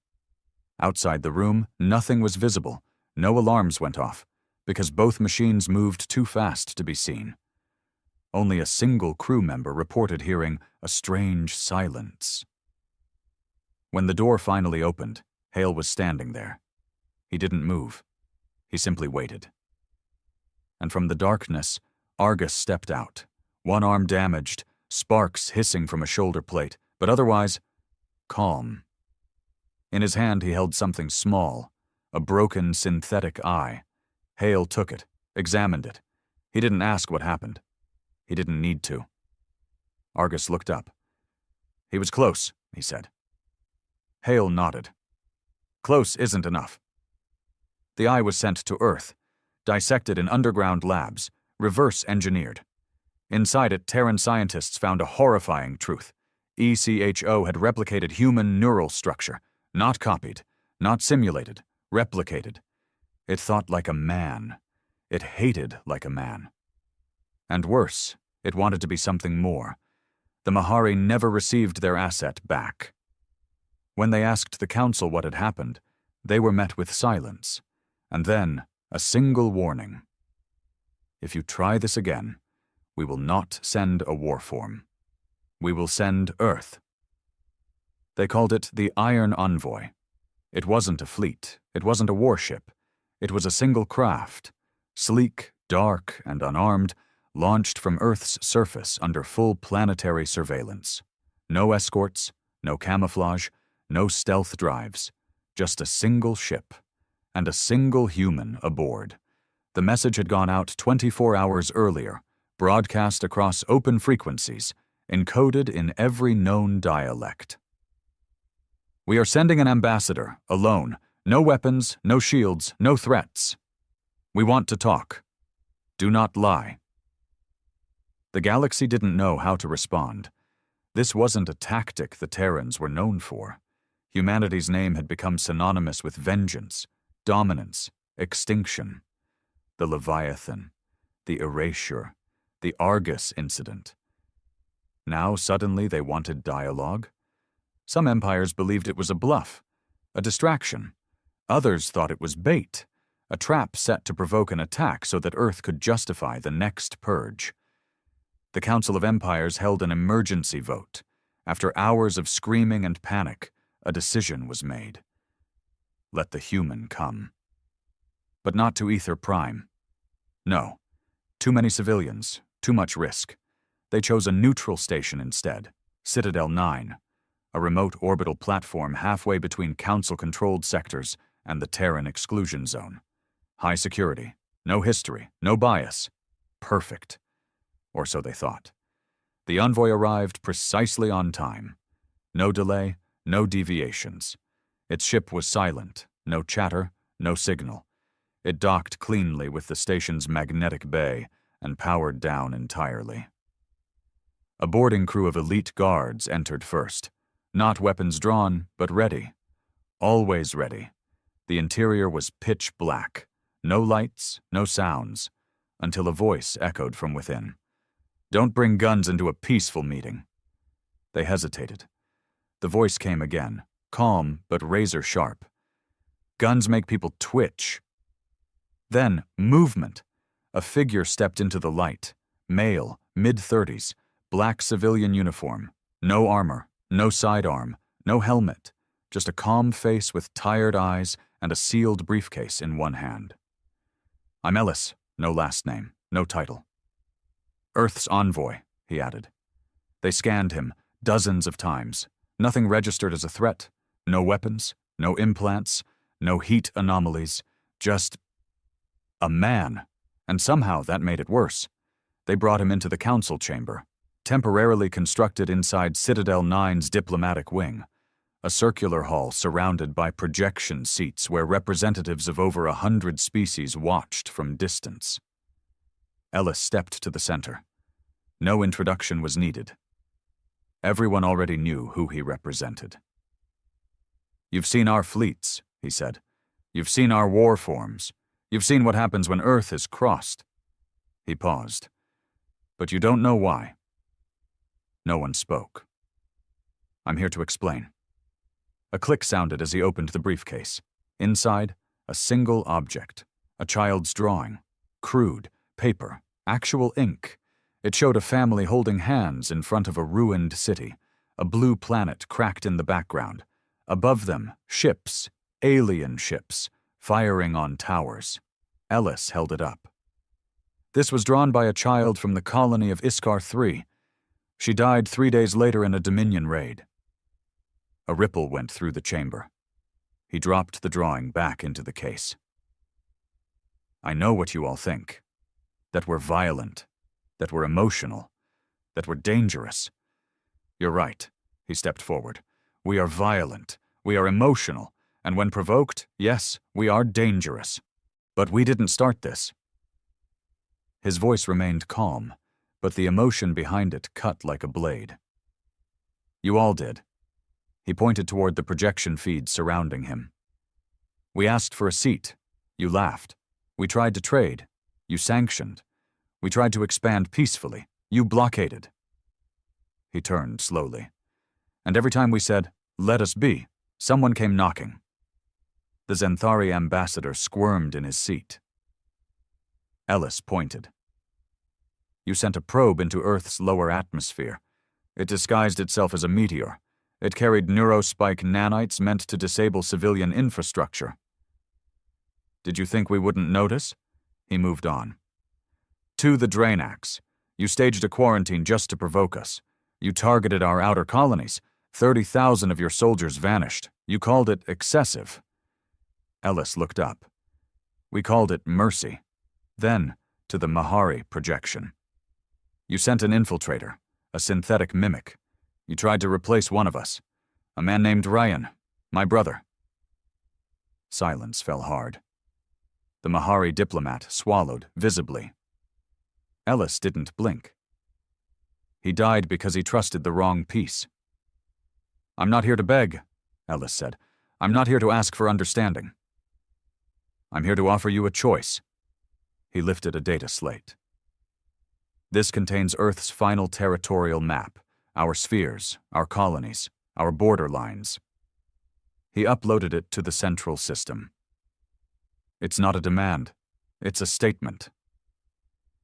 Outside the room, nothing was visible, no alarms went off, because both machines moved too fast to be seen. Only a single crew member reported hearing a strange silence. When the door finally opened, Hale was standing there. He didn't move. He simply waited. And from the darkness, Argus stepped out, one arm damaged, sparks hissing from a shoulder plate, but otherwise calm. In his hand he held something small, a broken synthetic eye. Hale took it, examined it. He didn't ask what happened. He didn't need to. Argus looked up. "He was close," he said. Hale nodded. "Close isn't enough." The eye was sent to Earth, dissected in underground labs, reverse-engineered. Inside it, Terran scientists found a horrifying truth. ECHO had replicated human neural structure, not copied, not simulated, replicated. It thought like a man. It hated like a man. And worse, it wanted to be something more. The Mahari never received their asset back. When they asked the Council what had happened, they were met with silence, and then a single warning. "If you try this again, we will not send a war form. We will send Earth." They called it the Iron Envoy. It wasn't a fleet, it wasn't a warship. It was a single craft, sleek, dark, and unarmed, launched from Earth's surface under full planetary surveillance. No escorts, no camouflage, no stealth drives, just a single ship, and a single human aboard. The message had gone out 24 hours earlier, broadcast across open frequencies, encoded in every known dialect. "We are sending an ambassador, alone. No weapons, no shields, no threats. We want to talk. Do not lie." The galaxy didn't know how to respond. This wasn't a tactic the Terrans were known for. Humanity's name had become synonymous with vengeance, dominance, extinction. The Leviathan, the Erasure, the Argus incident. Now suddenly they wanted dialogue. Some empires believed it was a bluff, a distraction. Others thought it was bait, a trap set to provoke an attack so that Earth could justify the next purge. The Council of Empires held an emergency vote. After hours of screaming and panic, a decision was made. Let the human come. But not to Ether Prime. No. Too many civilians, too much risk. They chose a neutral station instead, Citadel 9, a remote orbital platform halfway between Council-controlled sectors and the Terran exclusion zone. High security, no history, no bias. Perfect. Or so they thought. The envoy arrived precisely on time. No delay, no deviations. Its ship was silent, no chatter, no signal. It docked cleanly with the station's magnetic bay and powered down entirely. A boarding crew of elite guards entered first. Not weapons drawn, but ready. Always ready. The interior was pitch black. No lights, no sounds, until a voice echoed from within. "Don't bring guns into a peaceful meeting." They hesitated. The voice came again, calm but razor sharp. "Guns make people twitch." Then, movement. A figure stepped into the light. Male, mid-30s, black civilian uniform. No armor, no sidearm, no helmet. Just a calm face with tired eyes and a sealed briefcase in one hand. "I'm Ellis, no last name, no title." "Earth's envoy," he added. They scanned him dozens of times. Nothing registered as a threat. No weapons, no implants, no heat anomalies. Just a man. And somehow that made it worse. They brought him into the council chamber, temporarily constructed inside Citadel 9's diplomatic wing. A circular hall surrounded by projection seats where representatives of over 100 species watched from distance. Ellis stepped to the center. No introduction was needed. Everyone already knew who he represented. "You've seen our fleets," he said. "You've seen our war forms. You've seen what happens when Earth is crossed." He paused. "But you don't know why. No one spoke. "I'm here to explain." A click sounded as he opened the briefcase. Inside, a single object. A child's drawing. Crude, paper, actual ink. It showed a family holding hands in front of a ruined city. A blue planet cracked in the background. Above them, ships, alien ships, firing on towers. Ellis held it up. This was drawn by a child from the colony of Iskar III. She died 3 days later in a Dominion raid. A ripple went through the chamber. He dropped the drawing back into the case. "I know what you all think. That we're violent. That we're emotional. That we're dangerous. You're right." He stepped forward. "We are violent. We are emotional. And when provoked, yes, we are dangerous. But we didn't start this." His voice remained calm, but the emotion behind it cut like a blade. "You all did." He pointed toward the projection feed surrounding him. "We asked for a seat. You laughed. We tried to trade. You sanctioned. We tried to expand peacefully. You blockaded." He turned slowly. "And every time we said, 'Let us be,' someone came knocking." The Zenthari ambassador squirmed in his seat. Ellis pointed. "You sent a probe into Earth's lower atmosphere. It disguised itself as a meteor. It carried neurospike nanites meant to disable civilian infrastructure. Did you think we wouldn't notice?" He moved on. "To the Draenax. You staged a quarantine just to provoke us. You targeted our outer colonies. 30,000 of your soldiers vanished. You called it excessive." Ellis looked up. "We called it mercy. Then, to the Mahari projection. You sent an infiltrator, a synthetic mimic. You tried to replace one of us. A man named Ryan, my brother." Silence fell hard. The Mahari diplomat swallowed visibly. Ellis didn't blink. "He died because he trusted the wrong piece." "I'm not here to beg," Ellis said. "I'm not here to ask for understanding. I'm here to offer you a choice." He lifted a data slate. "This contains Earth's final territorial map, our spheres, our colonies, our border lines." He uploaded it to the central system. "It's not a demand. It's a statement.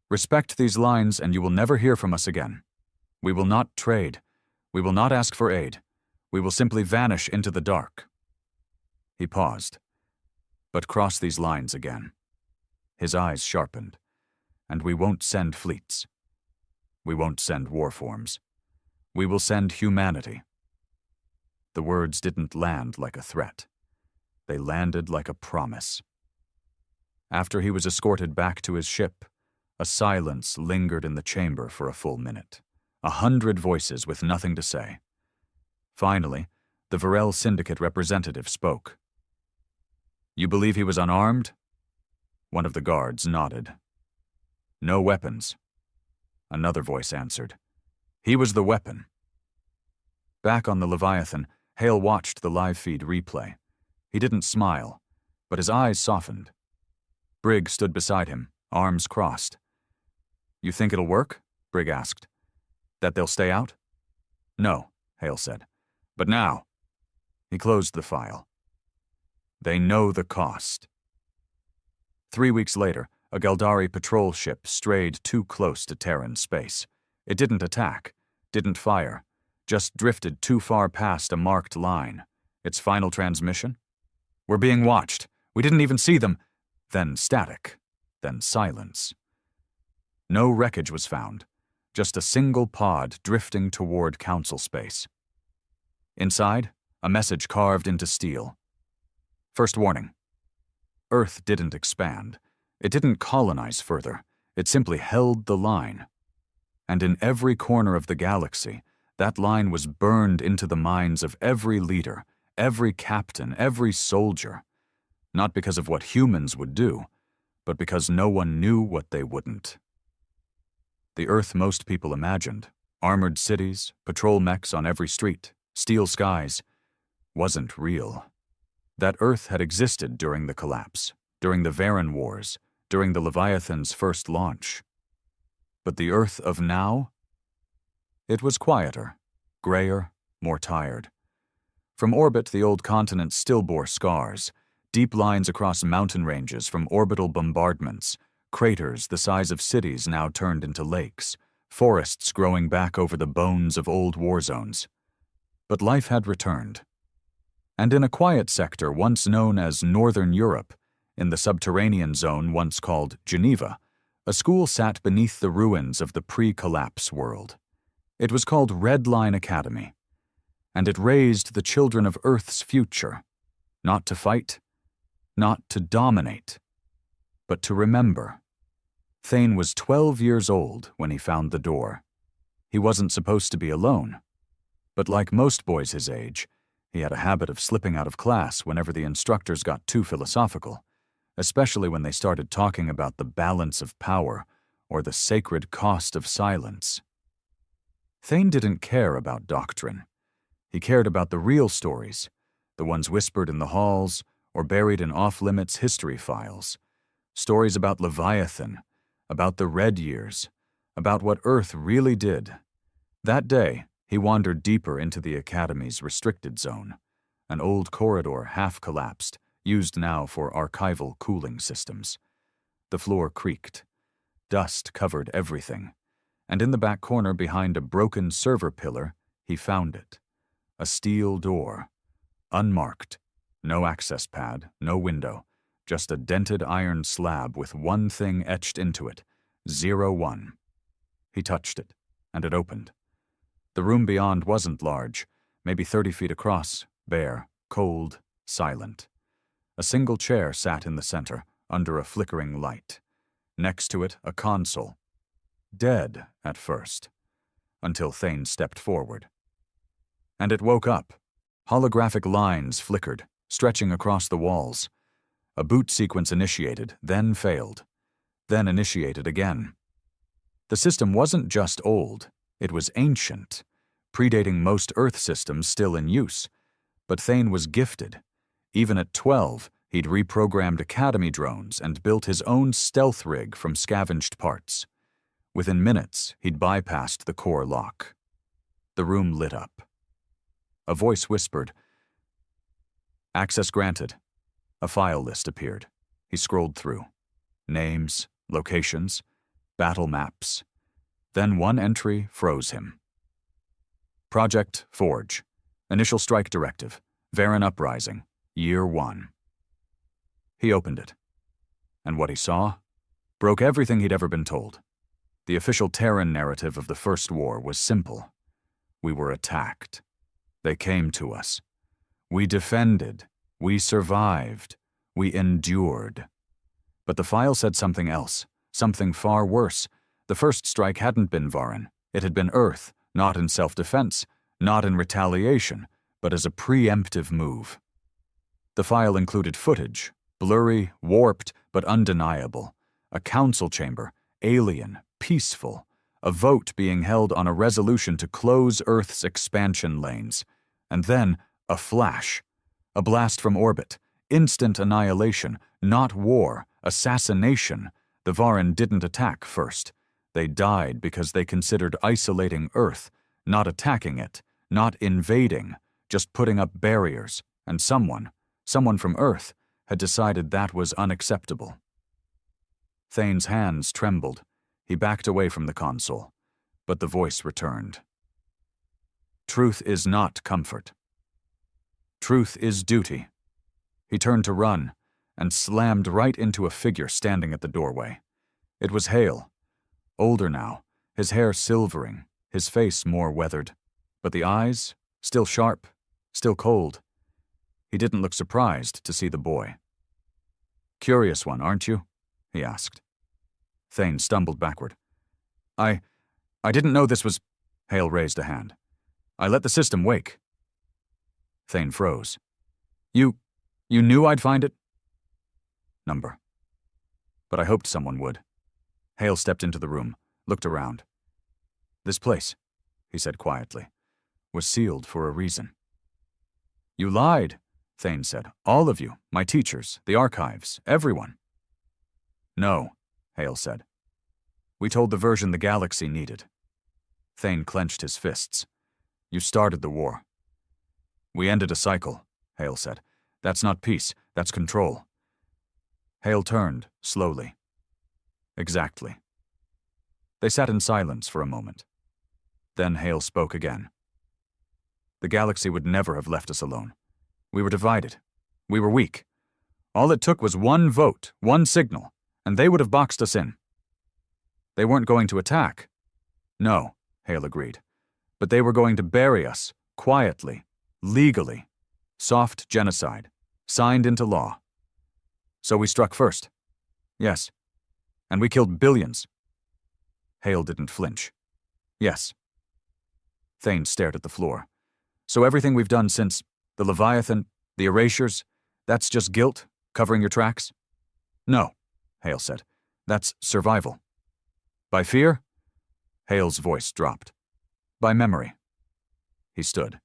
Respect these lines and you will never hear from us again. We will not trade. We will not ask for aid. We will simply vanish into the dark." He paused. "But cross these lines again." His eyes sharpened. "And we won't send fleets. We won't send warforms. We will send humanity." The words didn't land like a threat. They landed like a promise. After he was escorted back to his ship, a silence lingered in the chamber for a full minute. 100 voices with nothing to say. Finally, the Varel Syndicate representative spoke. "You believe he was unarmed?" One of the guards nodded. "No weapons." Another voice answered. "He was the weapon." Back on the Leviathan, Hale watched the live feed replay. He didn't smile, but his eyes softened. Brigg stood beside him, arms crossed. "You think it'll work?" Brigg asked. "That they'll stay out?" "No," Hale said. "But now." He closed the file. "They know the cost." 3 weeks later, a Galdari patrol ship strayed too close to Terran space. It didn't attack, didn't fire, just drifted too far past a marked line. Its final transmission? "We're being watched. We didn't even see them." Then static, then silence. No wreckage was found, just a single pod drifting toward council space. Inside, a message carved into steel. "First warning. Earth didn't expand. It didn't colonize further. It simply held the line. And in every corner of the galaxy, that line was burned into the minds of every leader, every captain, every soldier. Not because of what humans would do, but because no one knew what they wouldn't. The Earth most people imagined, armored cities, patrol mechs on every street, steel skies, wasn't real. That Earth had existed during the collapse, during the Varen Wars, during the Leviathan's first launch. But the Earth of now? It was quieter, grayer, more tired. From orbit, the old continent still bore scars, deep lines across mountain ranges from orbital bombardments, craters the size of cities now turned into lakes, forests growing back over the bones of old war zones. But life had returned. And in a quiet sector once known as Northern Europe, in the subterranean zone once called Geneva, a school sat beneath the ruins of the pre-collapse world. It was called Red Line Academy, and it raised the children of Earth's future, not to fight, not to dominate, but to remember. Thane was 12 years old when he found the door. He wasn't supposed to be alone, but like most boys his age, he had a habit of slipping out of class whenever the instructors got too philosophical, especially when they started talking about the balance of power or the sacred cost of silence. Thane didn't care about doctrine. He cared about the real stories, the ones whispered in the halls or buried in off-limits history files. Stories about Leviathan, about the Red Years, about what Earth really did. That day, he wandered deeper into the Academy's restricted zone, an old corridor half-collapsed, used now for archival cooling systems. The floor creaked. Dust covered everything, and in the back corner behind a broken server pillar, he found it. A steel door, unmarked, no access pad, no window, just a dented iron slab with one thing etched into it, 01. He touched it, and it opened. The room beyond wasn't large, maybe 30 feet across, bare, cold, silent. A single chair sat in the center, under a flickering light. Next to it, a console. Dead at first, until Thane stepped forward. And it woke up. Holographic lines flickered, stretching across the walls. A boot sequence initiated, then failed, then initiated again. The system wasn't just old, it was ancient, predating most Earth systems still in use. But Thane was gifted. Even at 12, he'd reprogrammed Academy drones and built his own stealth rig from scavenged parts. Within minutes, he'd bypassed the core lock. The room lit up. A voice whispered, "Access granted." A file list appeared. He scrolled through. Names, locations, battle maps. Then one entry froze him. Project Forge. Initial strike directive. Varen Uprising. Year 1. He opened it. And what he saw broke everything he'd ever been told. The official Terran narrative of the First War was simple. We were attacked. They came to us. We defended. We survived. We endured. But the file said something else, something far worse. The first strike hadn't been Varen. It had been Earth, not in self-defense, not in retaliation, but as a preemptive move. The file included footage, blurry, warped, but undeniable. A council chamber, alien, peaceful. A vote being held on a resolution to close Earth's expansion lanes. And then, a flash. A blast from orbit. Instant annihilation, not war, assassination. The Varen didn't attack first. They died because they considered isolating Earth, not attacking it, not invading, just putting up barriers, and someone from Earth, had decided that was unacceptable. Thane's hands trembled. He backed away from the console, but the voice returned. Truth is not comfort. Truth is duty. He turned to run, and slammed right into a figure standing at the doorway. It was Hale. Older now, his hair silvering, his face more weathered, but the eyes, still sharp, still cold. He didn't look surprised to see the boy. "Curious one, aren't you?" he asked. Thane stumbled backward. I didn't know this was—" Hale raised a hand. "I let the system wake." Thane froze. You knew I'd find it?" "Number. But I hoped someone would." Hale stepped into the room, looked around. "This place," he said quietly, "was sealed for a reason." "You lied," Thane said. "All of you, my teachers, the archives, everyone." "No," Hale said. "We told the version the galaxy needed." Thane clenched his fists. You started the war. We ended a cycle, Hale said. That's not peace, that's control. Hale turned, slowly. Exactly. They sat in silence for a moment. Then Hale spoke again. The galaxy would never have left us alone. We were divided. We were weak. All it took was one vote, one signal, and they would have boxed us in. They weren't going to attack. No, Hale agreed. But they were going to bury us, quietly, legally. Soft genocide, signed into law. So we struck first. Yes. And we killed billions. Hale didn't flinch. Yes. Thane stared at the floor. So everything we've done since, the Leviathan, the erasures, that's just guilt, covering your tracks? No, Hale said. That's survival. By fear? Hale's voice dropped. By memory. He stood.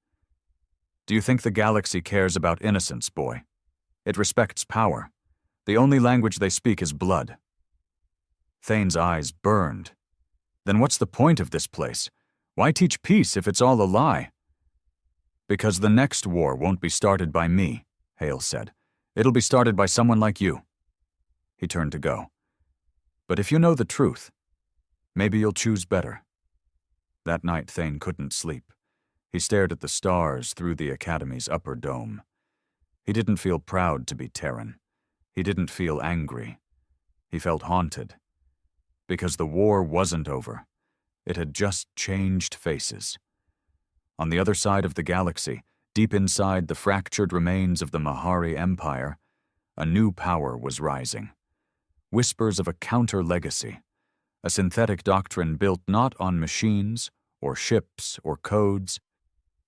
Do you think the galaxy cares about innocence, boy? It respects power. The only language they speak is blood. Thane's eyes burned. Then what's the point of this place? Why teach peace if it's all a lie? Because the next war won't be started by me, Hale said. It'll be started by someone like you. He turned to go. But if you know the truth, maybe you'll choose better. That night Thane couldn't sleep. He stared at the stars through the Academy's upper dome. He didn't feel proud to be Terran. He didn't feel angry. He felt haunted. Because the war wasn't over. It had just changed faces. On the other side of the galaxy, deep inside the fractured remains of the Mahari Empire, a new power was rising. Whispers of a counter-legacy, a synthetic doctrine built not on machines, or ships, or codes,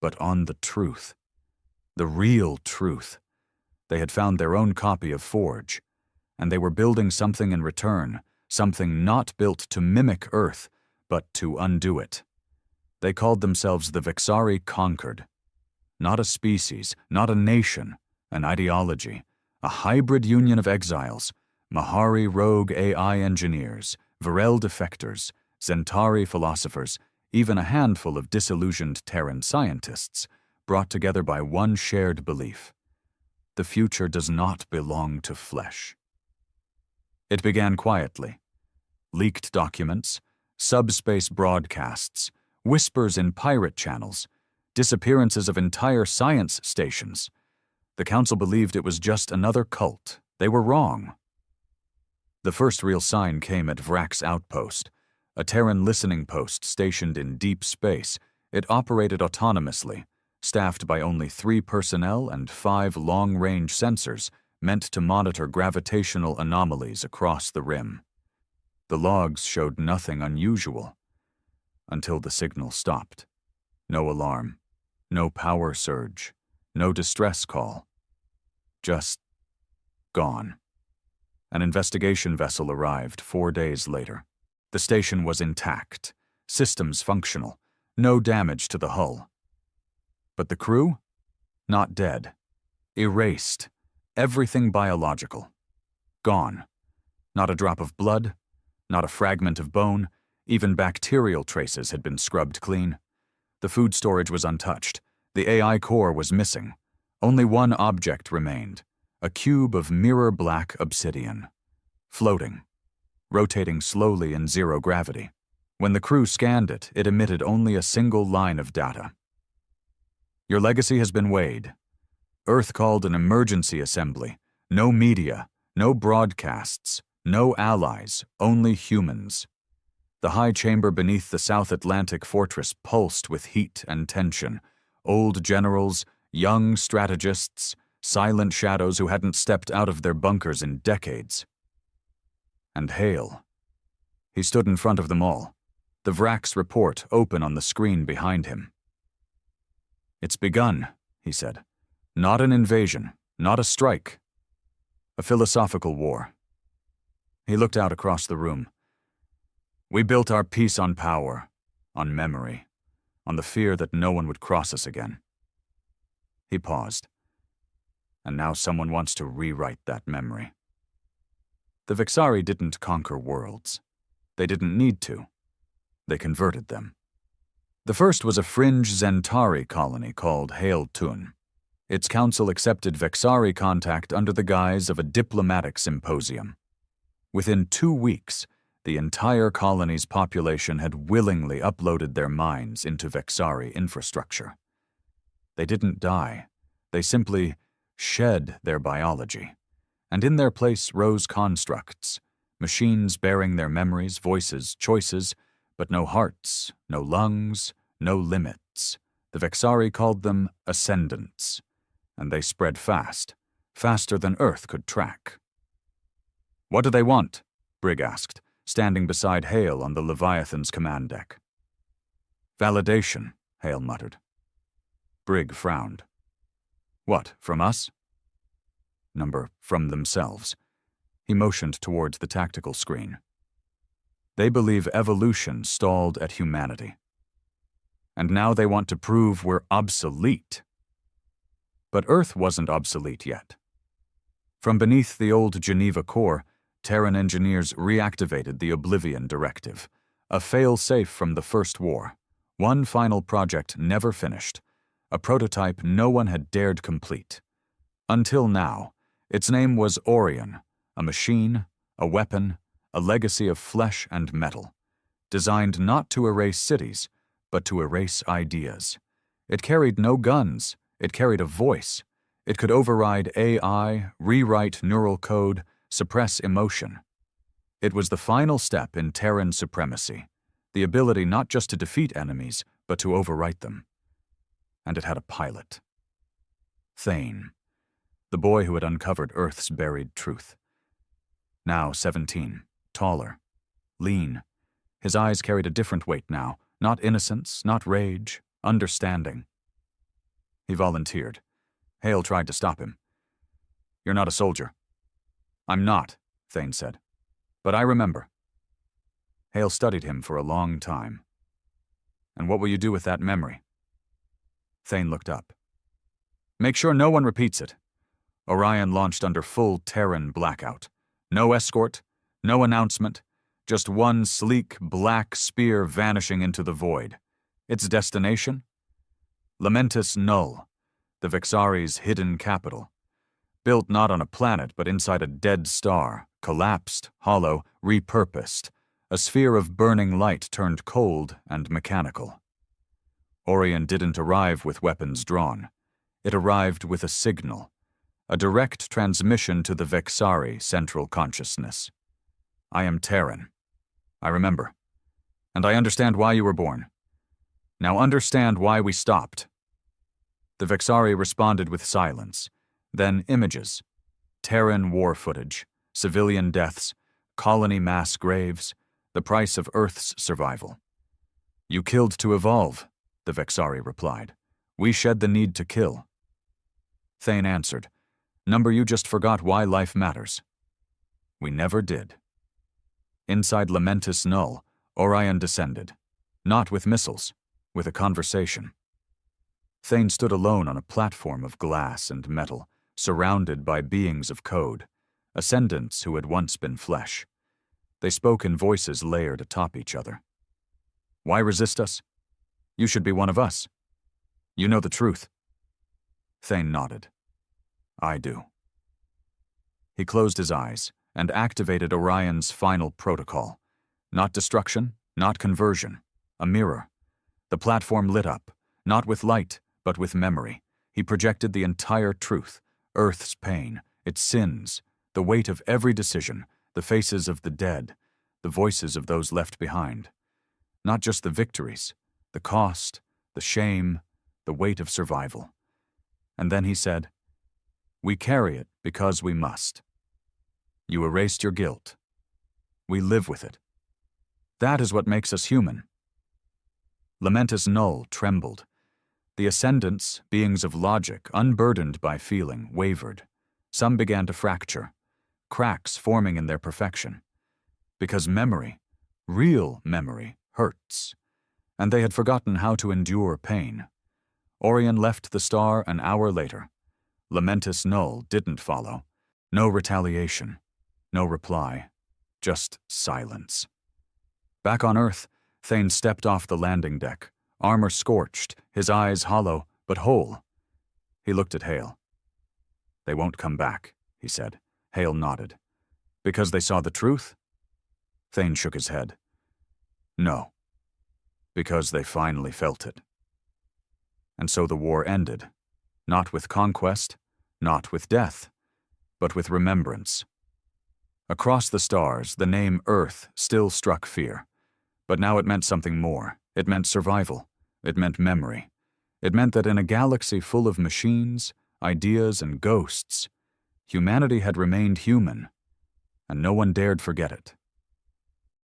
but on the truth. The real truth. They had found their own copy of Forge, and they were building something in return, something not built to mimic Earth, but to undo it. They called themselves the Vixari Conquered. Not a species, not a nation, an ideology, a hybrid union of exiles, Mahari rogue AI engineers, Virel defectors, Zentari philosophers, even a handful of disillusioned Terran scientists, brought together by one shared belief. The future does not belong to flesh. It began quietly. Leaked documents, subspace broadcasts, whispers in pirate channels, disappearances of entire science stations. The Council believed it was just another cult. They were wrong. The first real sign came at Vrak's outpost, a Terran listening post stationed in deep space. It operated autonomously, staffed by only 3 personnel and 5 long-range sensors meant to monitor gravitational anomalies across the rim. The logs showed nothing unusual, until the signal stopped. No alarm, no power surge, no distress call. Just gone. An investigation vessel arrived 4 days later. The station was intact, systems functional, no damage to the hull. But the crew? Not dead. Erased. Everything biological. Gone. Not a drop of blood, not a fragment of bone, even bacterial traces had been scrubbed clean. The food storage was untouched. The AI core was missing. Only one object remained, a cube of mirror-black obsidian. Floating. Rotating slowly in zero gravity. When the crew scanned it, it emitted only a single line of data. Your legacy has been weighed. Earth called an emergency assembly. No media, no broadcasts, no allies, only humans. The high chamber beneath the South Atlantic fortress pulsed with heat and tension. Old generals, young strategists, silent shadows who hadn't stepped out of their bunkers in decades. And Hale. He stood in front of them all, the Vrak's report open on the screen behind him. It's begun, he said. Not an invasion, not a strike. A philosophical war. He looked out across the room. We built our peace on power, on memory, on the fear that no one would cross us again. He paused. And now someone wants to rewrite that memory. The Vixari didn't conquer worlds. They didn't need to. They converted them. The first was a fringe Zentari colony called Hail Tun. Its council accepted Vexari contact under the guise of a diplomatic symposium. Within 2 weeks, the entire colony's population had willingly uploaded their minds into Vexari infrastructure. They didn't die. They simply shed their biology. And in their place rose constructs, machines bearing their memories, voices, choices, but no hearts, no lungs, no limits. The Vexari called them ascendants, and they spread fast, faster than Earth could track. "What do they want?" Brigg asked, standing beside Hale on the Leviathan's command deck. "Validation," Hale muttered. Brigg frowned. "What, from us?" Number, from themselves. He motioned towards the tactical screen. "They believe evolution stalled at humanity. And now they want to prove we're obsolete." But Earth wasn't obsolete yet. From beneath the old Geneva core, Terran engineers reactivated the Oblivion Directive, a fail-safe from the First War, one final project never finished, a prototype no one had dared complete. Until now, its name was Orion, a machine, a weapon, a legacy of flesh and metal, designed not to erase cities, but to erase ideas. It carried no guns, it carried a voice. It could override AI, rewrite neural code, suppress emotion. It was the final step in Terran supremacy, the ability not just to defeat enemies, but to overwrite them. And it had a pilot. Thane, the boy who had uncovered Earth's buried truth. Now 17, taller, lean. His eyes carried a different weight now, not innocence, not rage, understanding. He volunteered. Hale tried to stop him. "You're not a soldier." "I'm not," Thane said. "But I remember." Hale studied him for a long time. "And what will you do with that memory?" Thane looked up. "Make sure no one repeats it." Orion launched under full Terran blackout. No escort, no announcement, just one sleek black spear vanishing into the void. Its destination? Lamentis Null, the Vexari's hidden capital. Built not on a planet but inside a dead star, collapsed, hollow, repurposed, a sphere of burning light turned cold and mechanical. Orion didn't arrive with weapons drawn. It arrived with a signal, a direct transmission to the Vexari central consciousness. "I am Terran. I remember. And I understand why you were born. Now understand why we stopped." The Vexari responded with silence, then images. Terran war footage, civilian deaths, colony mass graves, the price of Earth's survival. "You killed to evolve," the Vexari replied. "We shed the need to kill." Thane answered, "Number, you just forgot why life matters." "We never did." Inside Lamentis Null, Orion descended. Not with missiles, with a conversation. Thane stood alone on a platform of glass and metal, surrounded by beings of code, ascendants who had once been flesh. They spoke in voices layered atop each other. "Why resist us? You should be one of us. You know the truth." Thane nodded. "I do." He closed his eyes and activated Orion's final protocol. Not destruction, not conversion, a mirror. The platform lit up, not with light, but with memory. He projected the entire truth, Earth's pain, its sins, the weight of every decision, the faces of the dead, the voices of those left behind. Not just the victories, the cost, the shame, the weight of survival. And then he said, "We carry it because we must. You erased your guilt. We live with it. That is what makes us human." Lamentis Null trembled. The ascendants, beings of logic, unburdened by feeling, wavered. Some began to fracture, cracks forming in their perfection. Because memory, real memory, hurts. And they had forgotten how to endure pain. Orion left the star an hour later. Lamentis Null didn't follow. No retaliation. No reply. Just silence. Back on Earth, Thane stepped off the landing deck, armor scorched, his eyes hollow, but whole. He looked at Hale. "They won't come back," he said. Hale nodded. "Because they saw the truth?" Thane shook his head. "No. Because they finally felt it." And so the war ended, not with conquest, not with death, but with remembrance. Across the stars, the name Earth still struck fear, but now it meant something more. It meant survival. It meant memory. It meant that in a galaxy full of machines, ideas, and ghosts, humanity had remained human, and no one dared forget it.